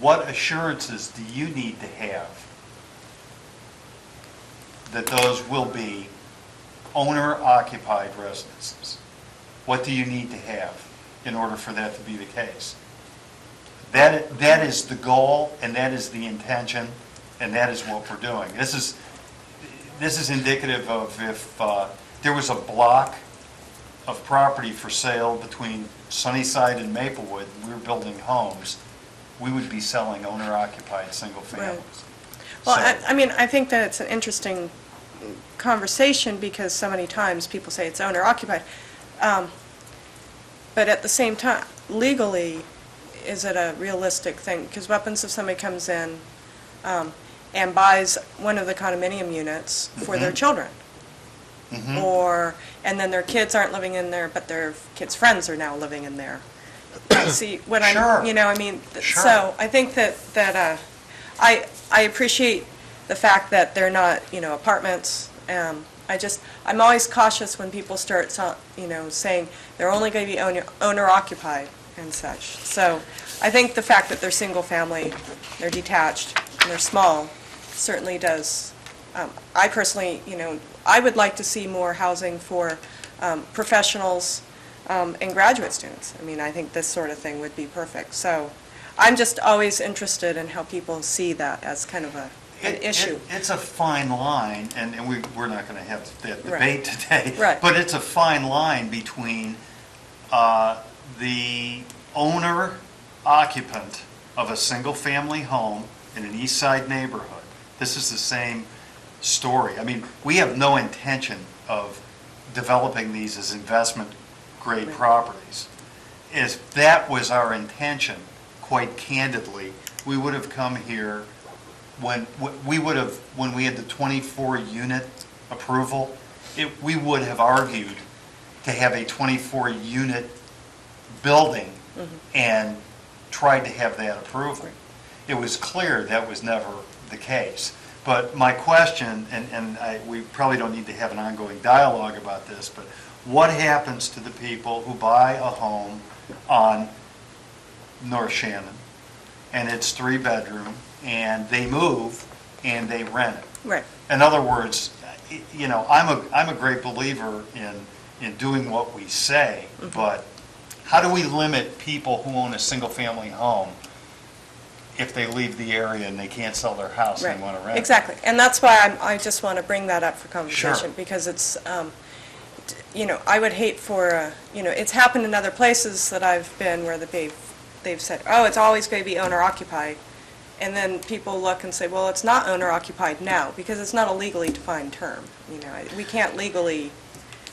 What assurances do you need to have that those will be owner-occupied residences? What do you need to have in order for that to be the case? That is the goal, and that is the intention, and that is what we're doing. This is indicative of if there was a block of property for sale between Sunnyside and Maplewood, we were building homes, we would be selling owner-occupied single families.
Well,
So-
I mean, I think that it's an interesting conversation because so many times people say it's owner occupied. But at the same time, legally, is it a realistic thing? Because weapons, if somebody comes in and buys one of the condominium units for their children, and then their kids aren't living in there, but their kids' friends are now living in there. See, what
Sure.
I'm, I mean,
Sure.
so I think that I appreciate the fact that they're not, apartments. I'm always cautious when people start, saying they're only going to be owner occupied and such. So I think the fact that they're single family, they're detached, and they're small certainly does. I personally, I would like to see more housing for professionals and graduate students. I mean, I think this sort of thing would be perfect. So I'm just always interested in how people see that as kind of an issue.
It's a fine line, and we're not going to have that debate
Right.
today.
Right.
But it's a fine line between the owner occupant of a single-family home in an east side neighborhood. This is the same story. I mean, we have no intention of developing these as investment-grade properties. If that was our intention, quite candidly, we would have come here when we had the 24-unit approval, we would have argued to have a 24-unit building and tried to have that approval. It was clear that was never the case. But my question, and we probably don't need to have an ongoing dialogue about this, but what happens to the people who buy a home on North Shannon, and it's 3-bedroom, and they move and they rent it?
Right.
In other words, I'm a great believer in doing what we say, but how do we limit people who own a single-family home if they leave the area and they can't sell their house and
Right.
they want to rent it?
Exactly. And that's why I just want to bring that up for conversation.
Sure.
Because it's, I would hate for, it's happened in other places that I've been where they've said, oh, it's always going to be owner occupied. And then people look and say, well, it's not owner occupied now because it's not a legally defined term. We can't legally,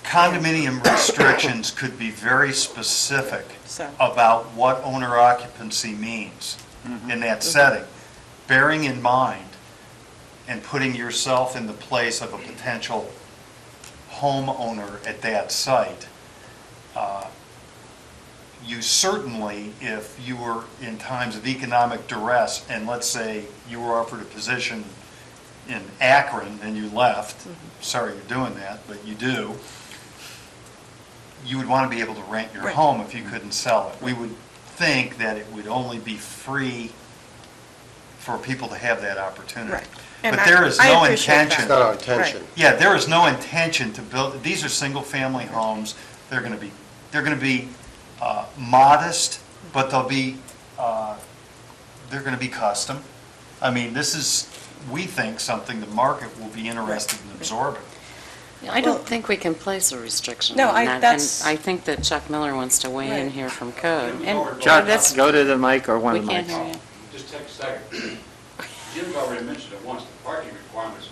Condominium restrictions could be very specific
So-
about what owner occupancy means in that setting, bearing in mind and putting yourself in the place of a potential homeowner at that site. You certainly, if you were in times of economic duress, and let's say you were offered a position in Akron and you left, sorry you're doing that, but you do, you would want to be able to rent your
Right.
home if you couldn't sell it. We would think that it would only be free for people to have that opportunity.
Right. And
But there is
I
no
appreciate that.
intention.
It's not our intention.
Yeah, there is no intention to build, these are single-family homes, they're going to be modest, but they're going to be custom. I mean, this is, we think, something the market will be interested in absorbing.
I don't
Well-
think we can place a restriction
No,
on
I-
that.
that's-
And I think that Chuck Miller wants to weigh in
Right.
here from code. And
Chuck,
that's,
go to the mic or one
we
of the
can't
mics.
hear you.
Just take a second. Jim's already mentioned it once, the parking requirements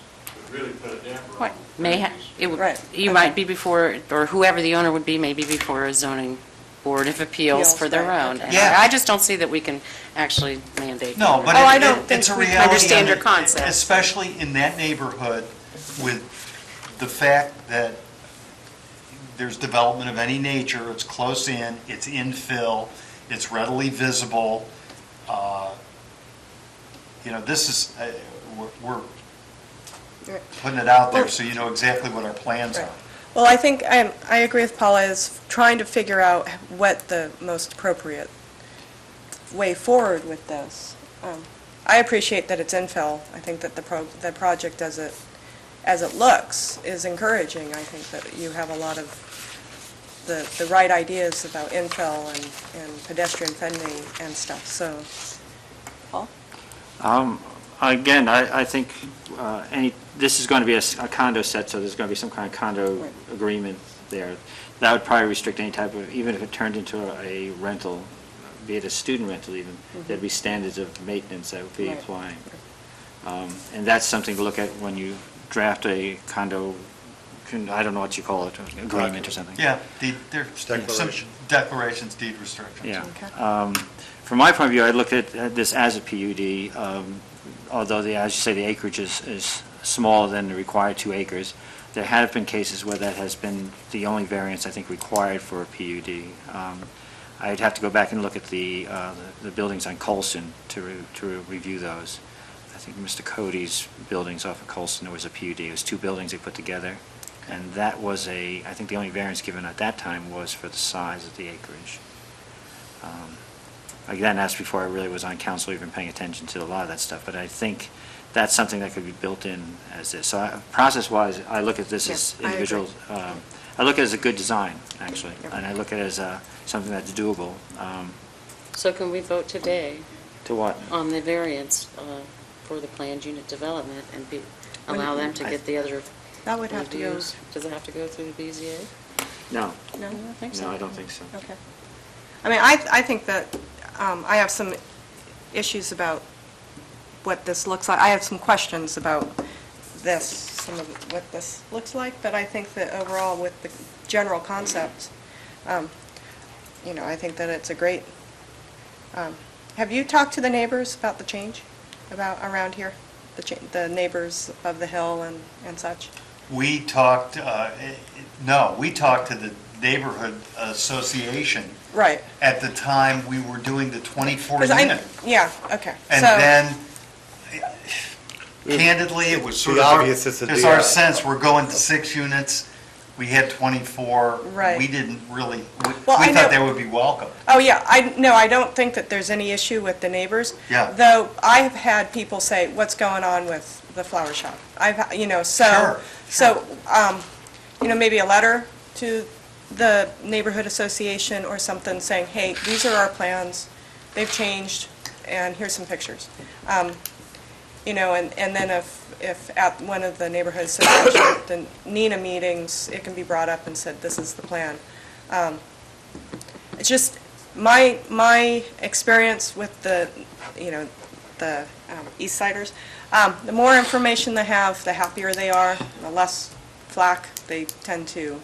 would really put a damper
Right.
on.
Right.
You might be before, or whoever the owner would be, maybe before a zoning board of appeals for their
Right,
own.
okay.
And
Yeah.
I just don't see that we can actually mandate.
No, but
Oh, I
it-
don't
it's a
think we
reality.
understand your
and
concept.
Especially in that neighborhood with the fact that there's development of any nature, it's close in, it's infill, it's readily visible. This is, we're
Right.
putting it out there
Well-
so you know exactly what our plans
Right.
are.
Well, I think I agree with Paula is trying to figure out what the most appropriate way forward with this. I appreciate that it's infill. I think that the project as it looks is encouraging. I think that you have a lot of the right ideas about infill and pedestrian friendly and stuff, so. Paul?
Again, I think this is going to be a condo set, so there's going to be some kind of condo
Right.
agreement there. That would probably restrict any type of, even if it turned into a rental, be it a student rental even, there'd be standards of maintenance that would be
Right.
applying. And that's something to look at when you draft a condo, I don't know what you call it, agreement or something.
Yeah, there's some
Declaration.
declarations, deed restrictions.
Yeah.
Okay.
From my point of view, I look at this as a PUD, although as you say, the acreage is smaller than the required 2 acres. There have been cases where that has been the only variance, I think, required for a PUD. I'd have to go back and look at the buildings on Colson to review those. I think Mr. Cody's buildings off of Colson, there was a PUD. It was 2 buildings they put together. And that was I think the only variance given at that time was for the size of the acreage. Again, that's before I really was on council, even paying attention to a lot of that stuff. But I think that's something that could be built in as this. So process-wise, I look at this as
Yeah, I agree.
individual. I look at it as a good design, actually,
Yep.
and I look at it as something that's doable.
So can we vote today
To what?
on the variance for the planned unit development and allow them to get the other
That would have to go,
reviews? Does it have to go through the BZA?
No,
no?
I don't think so.
no, I don't think so.
Okay. I mean, I think that I have some issues about what this looks like. I have some questions about this, some of what this looks like, but I think that overall with the general concept, I think that it's a great, have you talked to the neighbors about the change, around here? The neighbors of the hill and such?
We talked, no, we talked to the neighborhood association
Right.
at the time we were doing the 24
'Cause
unit.
Yeah, okay.
And
So-
then, candidly, it was sort
The
of,
obvious is the
it's our
DR.
sense, we're going to 6 units, we had 24.
Right.
We didn't really, we
Well, I know-
thought they would be welcome.
Oh, yeah, I don't think that there's any issue with the neighbors.
Yeah.
Though I have had people say, what's going on with the flower shop? So, maybe a letter to the neighborhood association or something saying, hey, these are our plans, they've changed, and here's some pictures. And then if at one of the neighborhood association, the NINA meetings, it can be brought up and said, this is the plan. It's just, my experience with the East Siders, the more information they have, the happier they are, the less flack they tend to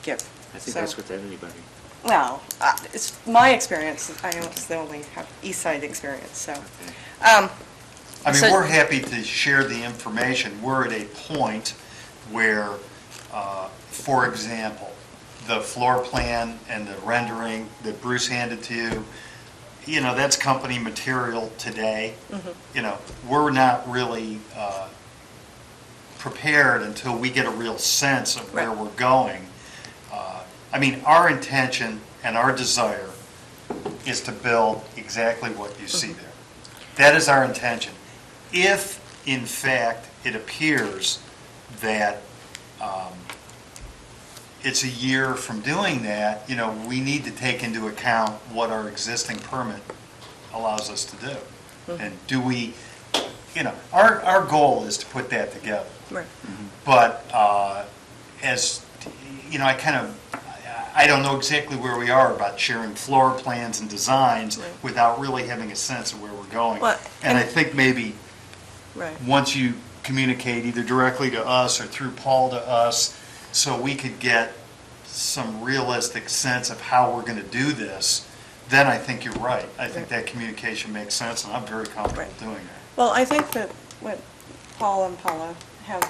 give.
I think
So-
that's with anybody.
Well, it's my experience, I only have East Side experience, so.
I mean,
So-
we're happy to share the information. We're at a point where, for example, the floor plan and the rendering that Bruce handed to you, that's company material today. We're not really prepared until we get a real sense of where
Right.
we're going. I mean, our intention and our desire is to build exactly what you see there. That is our intention. If, in fact, it appears that it's a year from doing that, we need to take into account what our existing permit allows us to do. And do we, our goal is to put that together.
Right.
But I don't know exactly where we are about sharing floor plans and designs
Right.
without really having a sense of where we're going.
Well,
And I
and-
think maybe
Right.
once you communicate either directly to us or through Paul to us, so we could get some realistic sense of how we're going to do this, then I think you're right. I think that communication makes sense, and I'm very comfortable
Right.
doing that.
Well, I think that what Paul and Paula have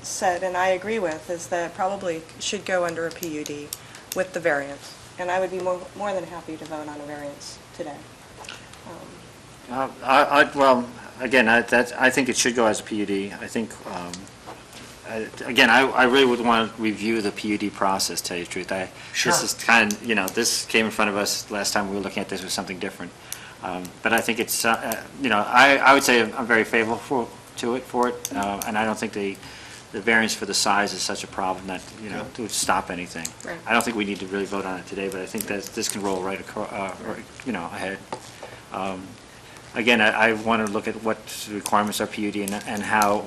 said, and I agree with, is that it probably should go under a PUD with the variance. And I would be more than happy to vote on a variance today.
Well, again, I think it should go as a PUD. I think, again, I really would want to review the PUD process, tell you the truth.
Sure.
This is this came in front of us last time we were looking at this with something different. But I think it's, I would say I'm very favorable to it, and I don't think the variance for the size is such a problem that, to stop anything.
Right.
I don't think we need to really vote on it today, but I think that this can roll right across, ahead. Again, I want to look at what the requirements are PUD and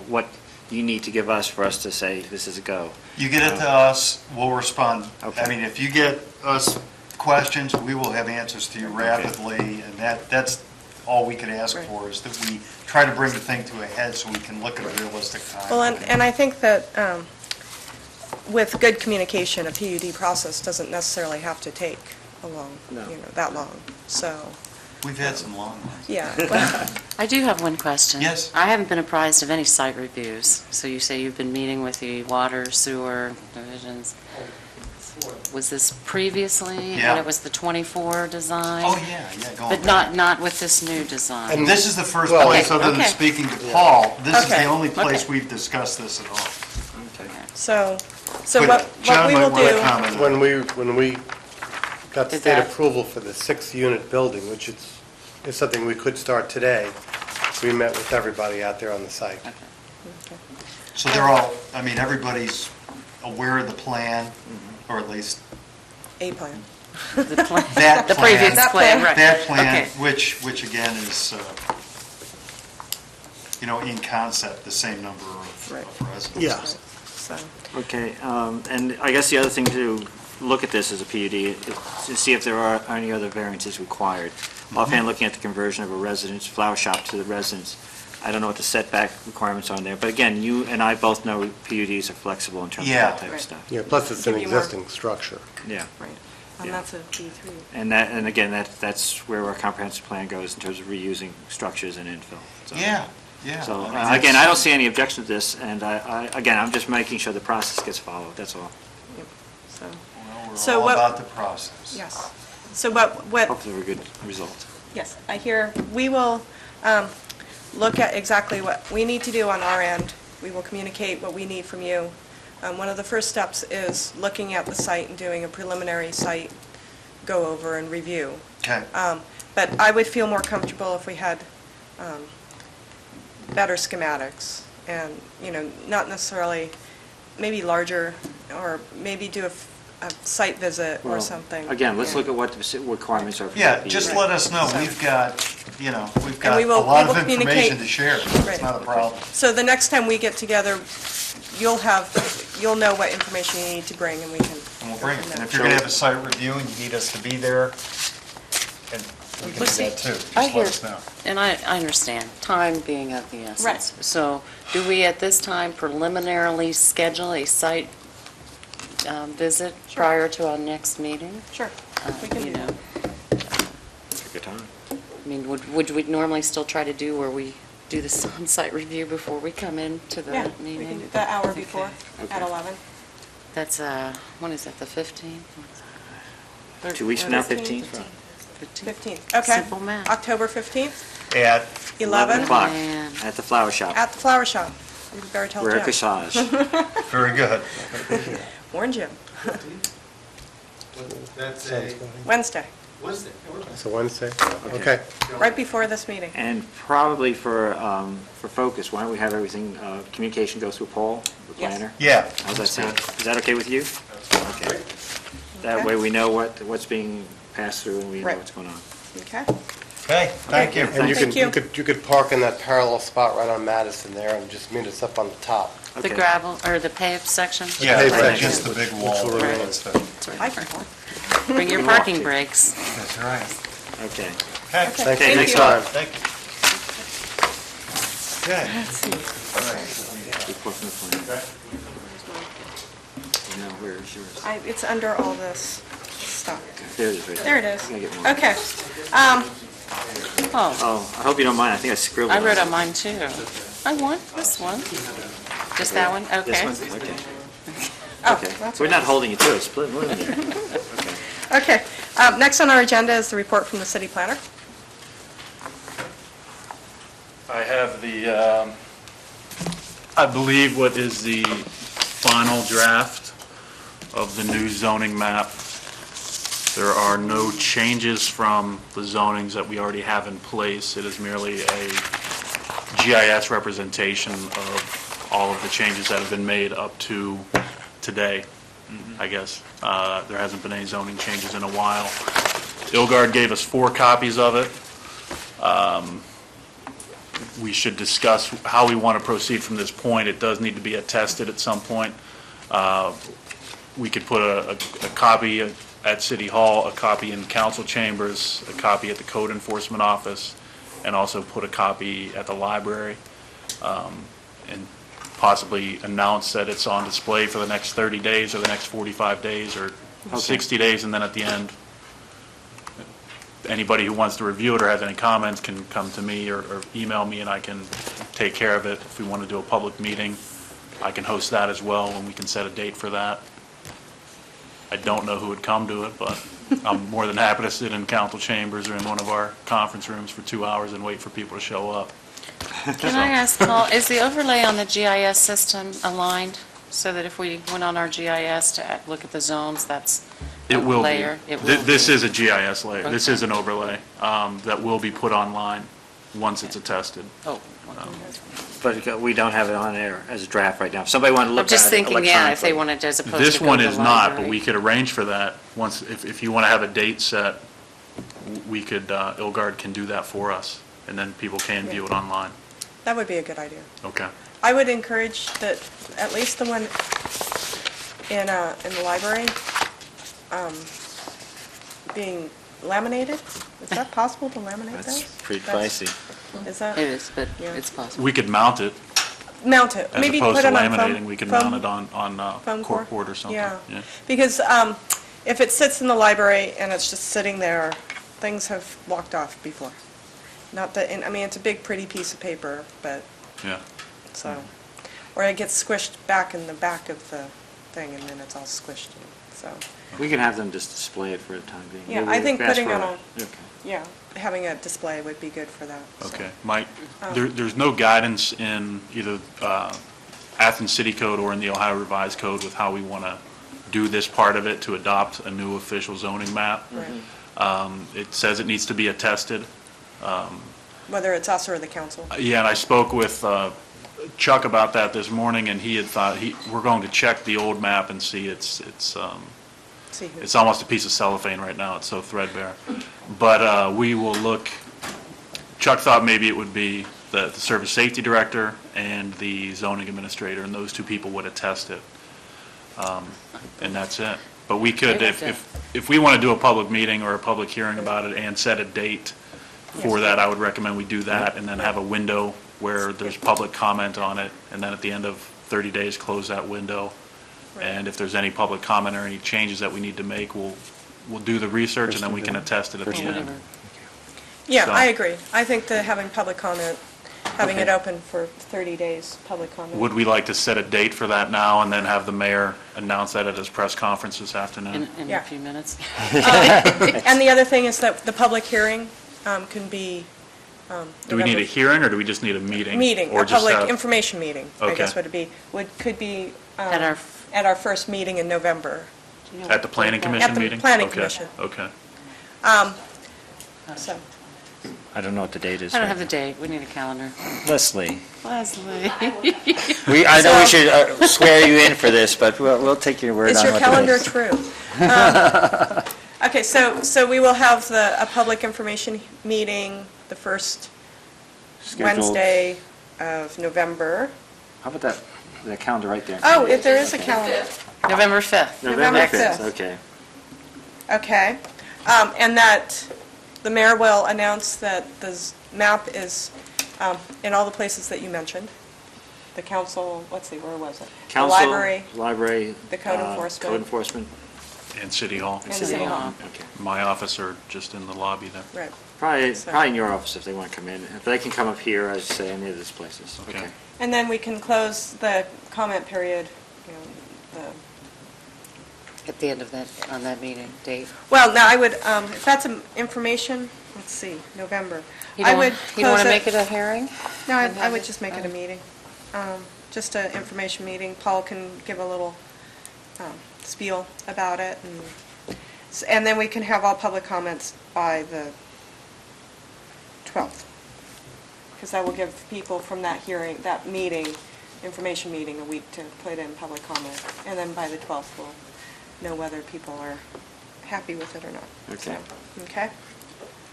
what you need to give us for us to say this is a go.
You get it to us, we'll respond.
Okay.
I mean, if you get us questions, we will have answers to you rapidly, and that's all we could ask
Right.
for is that we try to bring the thing to a head so we can look at a realistic time.
Well, and I think that with good communication, a PUD process doesn't necessarily have to take that long. So,
We've had some long ones.
yeah. Well,
I do have one question.
Yes.
I haven't been apprised of any site reviews. So you say you've been meeting with the water, sewer divisions. Was this previously?
Yeah.
When it was the 24 design?
Oh, yeah, going
But
back.
not with this new design?
And
This is the first
Well,
place, other than
okay.
speaking to Paul, this is the
Okay.
only place
Okay.
we've discussed this at all.
so
But
what
John
we
might
will
wanna
do,
comment on it.
when we got
Did
state
that-
approval for the 6-unit building, which is something we could start today, we met with everybody out there on the site.
So they're all, I mean, everybody's aware of the plan, or at least
a plan.
The plan-
that
The
plan.
previous
That
plan,
plan.
right.
That plan,
Okay.
which again is, in concept, the same number
Right.
of residents.
Yeah.
So,
Okay, and I guess the other thing to look at this as a PUD is to see if there are any other variances required. Offhand, looking at the conversion of a residence flower shop to the residence, I don't know what the setback requirements are on there, but again, you and I both know PUDs are flexible in terms of
Yeah.
that type of
Right.
stuff.
Yeah, plus it's an
Give you more-
existing structure.
Yeah.
right. And
Yeah.
that's a B3.
And again, that's where our comprehensive plan goes in terms of reusing structures and infill. So-
Yeah, yeah.
So,
I mean,
again,
that's-
I don't see any objection to this, and again, I'm just making sure the process gets followed, that's all.
So,
Well,
So
we're all
what-
about the process.
yes. So what
Hopefully, we're a good result.
Yes, I hear, we will look at exactly what we need to do on our end. We will communicate what we need from you. One of the first steps is looking at the site and doing a preliminary site go-over and review.
Okay.
But I would feel more comfortable if we had better schematics and, not necessarily, maybe larger, or maybe do a site visit or
Well,
something.
Again, let's
Yeah.
look at what the requirements are for
Yeah,
the
just
PUD.
let us know.
So-
We've got
And we
a
will-
lot
we
of
will communicate-
information to share.
Right.
It's not a problem.
So the next time we get together, you'll know what information you need to bring, and we can.
And we'll
go
bring
from
it.
there.
And if you're going to have a site review and you need us to be there, and we can
Well,
do
see,
that too.
I
Just
hear-
let us know.
And I understand, time being of the essence.
Right.
So do we at this time preliminarily schedule a site visit
Sure.
prior to our next meeting?
Sure, we can
You
do
know,
that.
Good time.
I mean, would we normally still try to do where we do the on-site review before we come in to the
Yeah, we
meeting?
can do the hour before,
Okay.
at 11.
That's, when is that, the 15th?
2 weeks from now,
15th?
15th?
15th, okay.
Simple math.
October 15th,
At
11,
o'clock
Man.
at the flower shop.
at the flower shop. You better tell
Rare
Jim.
Corsage.
Very good.
Warn Jim.
That's
Sounds
a
good.
Wednesday,
Wednesday.
So Wednesday? Okay.
right before this meeting.
And probably for focus, why don't we have everything, communication go through Paul, the
Yes.
planner?
Yeah.
How's that
that's
sound?
good.
Is that okay with you? Okay. That
Okay.
way we know what's being passed through and we know
Right.
what's going on.
Okay?
Okay, thank you.
And you
Thank
could, you could park in that parallel spot right on Madison there and just meet us up on the top.
The
Okay.
gravel, or the paved section?
Yeah,
Hey,
right
thank
against
you.
the big
Which
wall.
will
there.
remain.
That's it.
I can walk.
Bring your
You walk
parking
to.
brakes.
That's right.
Okay.
Okay.
Thank you
Thank
for your
you.
time.
Thank you. Okay.
Report from the planner. Now, where is yours?
It's under all this stuff.
There it is, right
There it is.
I gotta get more.
Okay.
Oh,
Oh, I hope you don't mind, I think I scribbled.
I wrote
it.
on mine too. I want this one. Just that one?
This
Okay.
one? Okay.
Oh,
Okay.
that's
We're
right.
not holding you to it, split one. Okay.
Okay. Next on our agenda is the report from the city planner.
I have I believe what is the final draft of the new zoning map. There are no changes from the zonings that we already have in place. It is merely a GIS representation of all of the changes that have been made up to today, I guess. There hasn't been any zoning changes in a while. Ilgard gave us 4 copies of it. We should discuss how we want to proceed from this point. It does need to be attested at some point. We could put a copy at City Hall, a copy in council chambers, a copy at the code enforcement office, and also put a copy at the library, and possibly announce that it's on display for the next 30 days or the next 45 days or 60 days, and then at the end, anybody who wants to review it or has any comments can come to me or email me, and I can take care of it. If we want to do a public meeting, I can host that as well, and we can set a date for that. I don't know who would come to it, but I'm more than happy to sit in council chambers or in one of our conference rooms for 2 hours and wait for people to show up.
Can I ask, Paul, is the overlay on the GIS system aligned so that if we went on our GIS to look at the zones, that's a
It will be.
layer? It will
This
be.
is a GIS layer. This
Okay.
is an overlay that will be put online once it's attested.
Oh,
But we don't have it on there as a draft right now. If somebody wanted to look
I'm
at it
just thinking, yeah, if they
electronically.
wanted to, as opposed to
This
go
one
to the
is not, but
library.
we could arrange for that. Once, if you want to have a date set, we could, Ilgard can do that for us, and then people can view it online.
That would be a good idea.
Okay.
I would encourage that at least the one in the library being laminated. Is that possible to laminate
That's
those?
pretty pricey.
Is that?
It is, but
Yeah.
it's possible.
We could mount it,
Mount it.
as
Maybe
opposed
put
to
it on
laminating, we could mount it on
foam core?
corkboard or something.
Yeah. Because if it sits in the library and it's just sitting there, things have walked off before. Not that, I mean, it's a big, pretty piece of paper, but,
Yeah.
so, or it gets squished back in the back of the thing, and then it's all squished, so,
We can have them just display it for the time being.
Yeah,
Maybe
I think
ask
putting
for
on
Okay.
yeah, having a display would be good for that. so.
Okay. Mike, there's no guidance in either Athens City Code or in the Ohio Revised Code with how we want to do this part of it to adopt a new official zoning map.
Right.
It says it needs to be attested.
Whether it's us or the council.
Yeah, and I spoke with Chuck about that this morning, and he had thought, we're going to check the old map and see
See who.
it's almost a piece of cellophane right now, it's so threadbare. But we will look, Chuck thought maybe it would be the service safety director and the zoning administrator, and those two people would attest it. And that's it. But we could, if we want to do a public meeting or a public hearing about it and set a date for that, I would recommend we do that, and then have a window where there's public comment on it, and then at the end of 30 days, close that window. And if there's any public comment or any changes that we need to make, we'll do the research, and then we can attest it at the end.
Whatever.
Yeah,
So-
I agree. I think that having public comment, having it
Okay.
open for 30 days, public comment.
Would we like to set a date for that now, and then have the mayor announce that at his press conference this afternoon?
In
Yeah.
a few minutes.
And the other thing is that the public hearing can be
Do we need a
November-
hearing, or do we just need a meeting?
meeting,
Or
a
just
public
have-
information meeting, I guess
Okay.
would it be, could be
At our
at our first meeting in November.
At the planning commission
At the
meeting?
planning
Okay,
commission.
Okay.
So,
I don't know what the date is.
I don't
right
have the date, we need a calendar.
now. Leslie,
Leslie.
I know we
So-
should swear you in for this, but we'll take your word
is
on
your
what the date
calendar
is.
true? Okay, so we will have a public information meeting the first
Scheduled-
Wednesday of November.
How about that calendar right there?
Oh, if there is a calendar.
November 5th.
November
November
5th,
5th.
okay.
Okay. And that the mayor will announce that the map is in all the places that you mentioned. The council, let's see, where was it? The
Council,
library, the code
Code
enforcement.
enforcement,
And City Hall.
and City Hall.
okay.
My office are just in the lobby there.
Right.
Probably
So-
in your office if they want to come in. If they can come up here, as you say, any of these places.
Okay.
And then we can close the comment period, you know,
At the end of that, on that meeting date.
well, now I would, if that's information, let's see, November.
You
I
don't
would
want, you don't want to
close
make it a hearing?
No,
And
I
have
would
it-
just make it a
oh.
meeting, just an information meeting. Paul can give a little spiel about it, and then we can have all public comments by the 12th, because that will give people from that hearing, that meeting, information meeting, a week to put in public comment, and then by the 12th, we'll know whether people are happy with it or not.
Okay.
So, okay?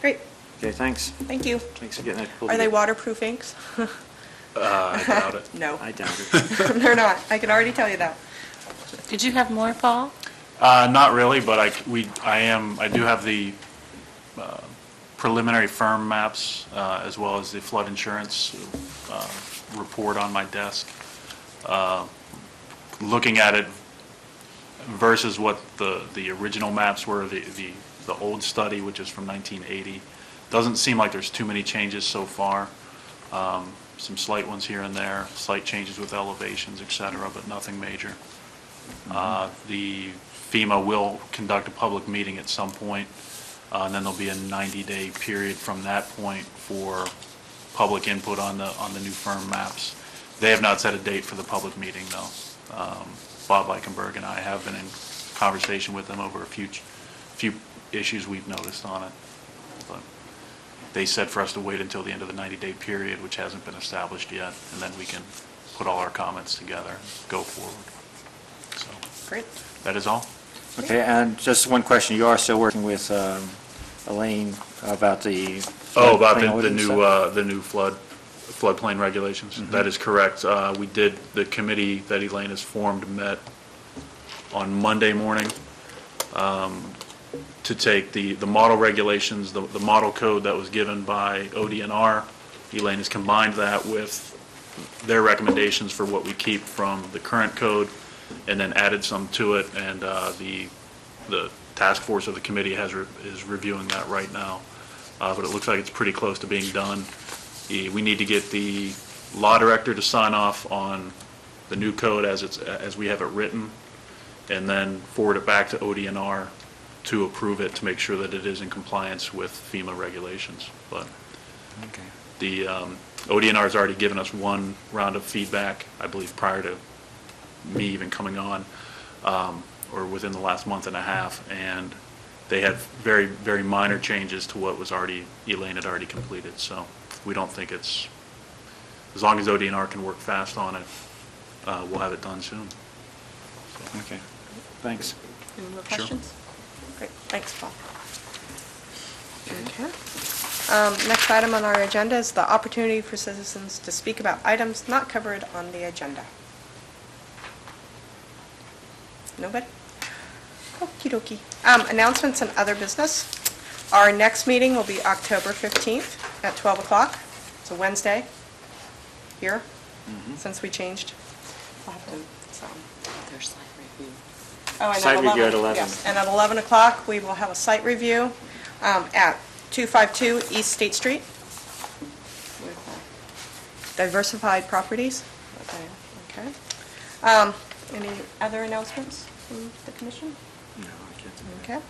Great,
Okay, thanks.
thank you.
Thanks for getting that pulled
Are they
together.
waterproof inks?
I doubt it.
No.
I doubt it.
They're not. I can already tell you that.
Did you have more, Paul?
Not really, but I do have the preliminary firm maps, as well as the flood insurance report on my desk. Looking at it versus what the original maps were, the old study, which is from 1980, doesn't seem like there's too many changes so far. Some slight ones here and there, slight changes with elevations, et cetera, but nothing major. The FEMA will conduct a public meeting at some point, and then there'll be a 90-day period from that point for public input on the new firm maps. They have not set a date for the public meeting, though. Bob Eichenberg and I have been in conversation with them over a few issues we've noticed on it. But they said for us to wait until the end of the 90-day period, which hasn't been established yet, and then we can put all our comments together and go forward. So
Great.
that is all.
Okay, and just one question, you are still working with Elaine about the...
About
floodplain
the
ordinance
new,
stuff?
the new floodplain regulations. That is correct. The committee that Elaine has formed met on Monday morning to take the model regulations, the model code that was given by ODNR. Elaine has combined that with their recommendations for what we keep from the current code, and then added some to it, and the task force of the committee is reviewing that right now. But it looks like it's pretty close to being done. We need to get the law director to sign off on the new code as we have it written, and then forward it back to ODNR to approve it, to make sure that it is in compliance with FEMA regulations. But
Okay.
the ODNR has already given us one round of feedback, I believe, prior to me even coming on, or within the last month and a half, and they had very, very minor changes to what was Elaine had already completed. So we don't think it's, as long as ODNR can work fast on it, we'll have it done soon.
Okay, thanks.
Any more
Sure.
questions? Great, thanks, Paul. Okay. Next item on our agenda is the opportunity for citizens to speak about items not covered on the agenda. Nobody? Okey dokey. Announcements and other business. Our next meeting will be October 15th at 12 o'clock. It's a Wednesday here, since we changed. We'll have to, so.
Their site review.
Oh, and
Site
at
review
11,
at 11.
yes. And at 11 o'clock, we will have a site review at 252 East State Street with Diversified Properties. Okay. Any other announcements from the commission?
No, I can't think of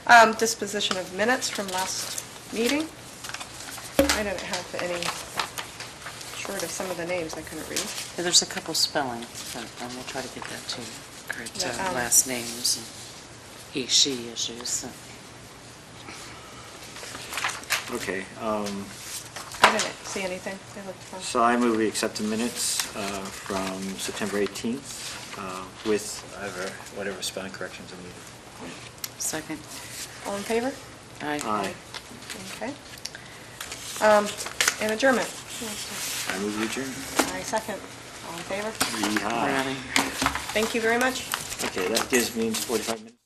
Okay. Disposition of minutes from last meeting. I don't have any, short of some of the names I couldn't read.
Yeah, there's a couple spellings, but we'll try to get that to you. Correct
Yeah,
last names and he, she issues. So.
Okay,
I didn't see anything. They looked fine.
so I move we accept the minutes from September 18th with whatever spelling corrections are needed.
Second.
All in favor?
Aye.
Aye.
Okay. And adjournment.
I move we adjourn.
I second. All in favor?
Yeehaw.
Rally.
Thank you very much.
Okay, that gives me 45 minutes.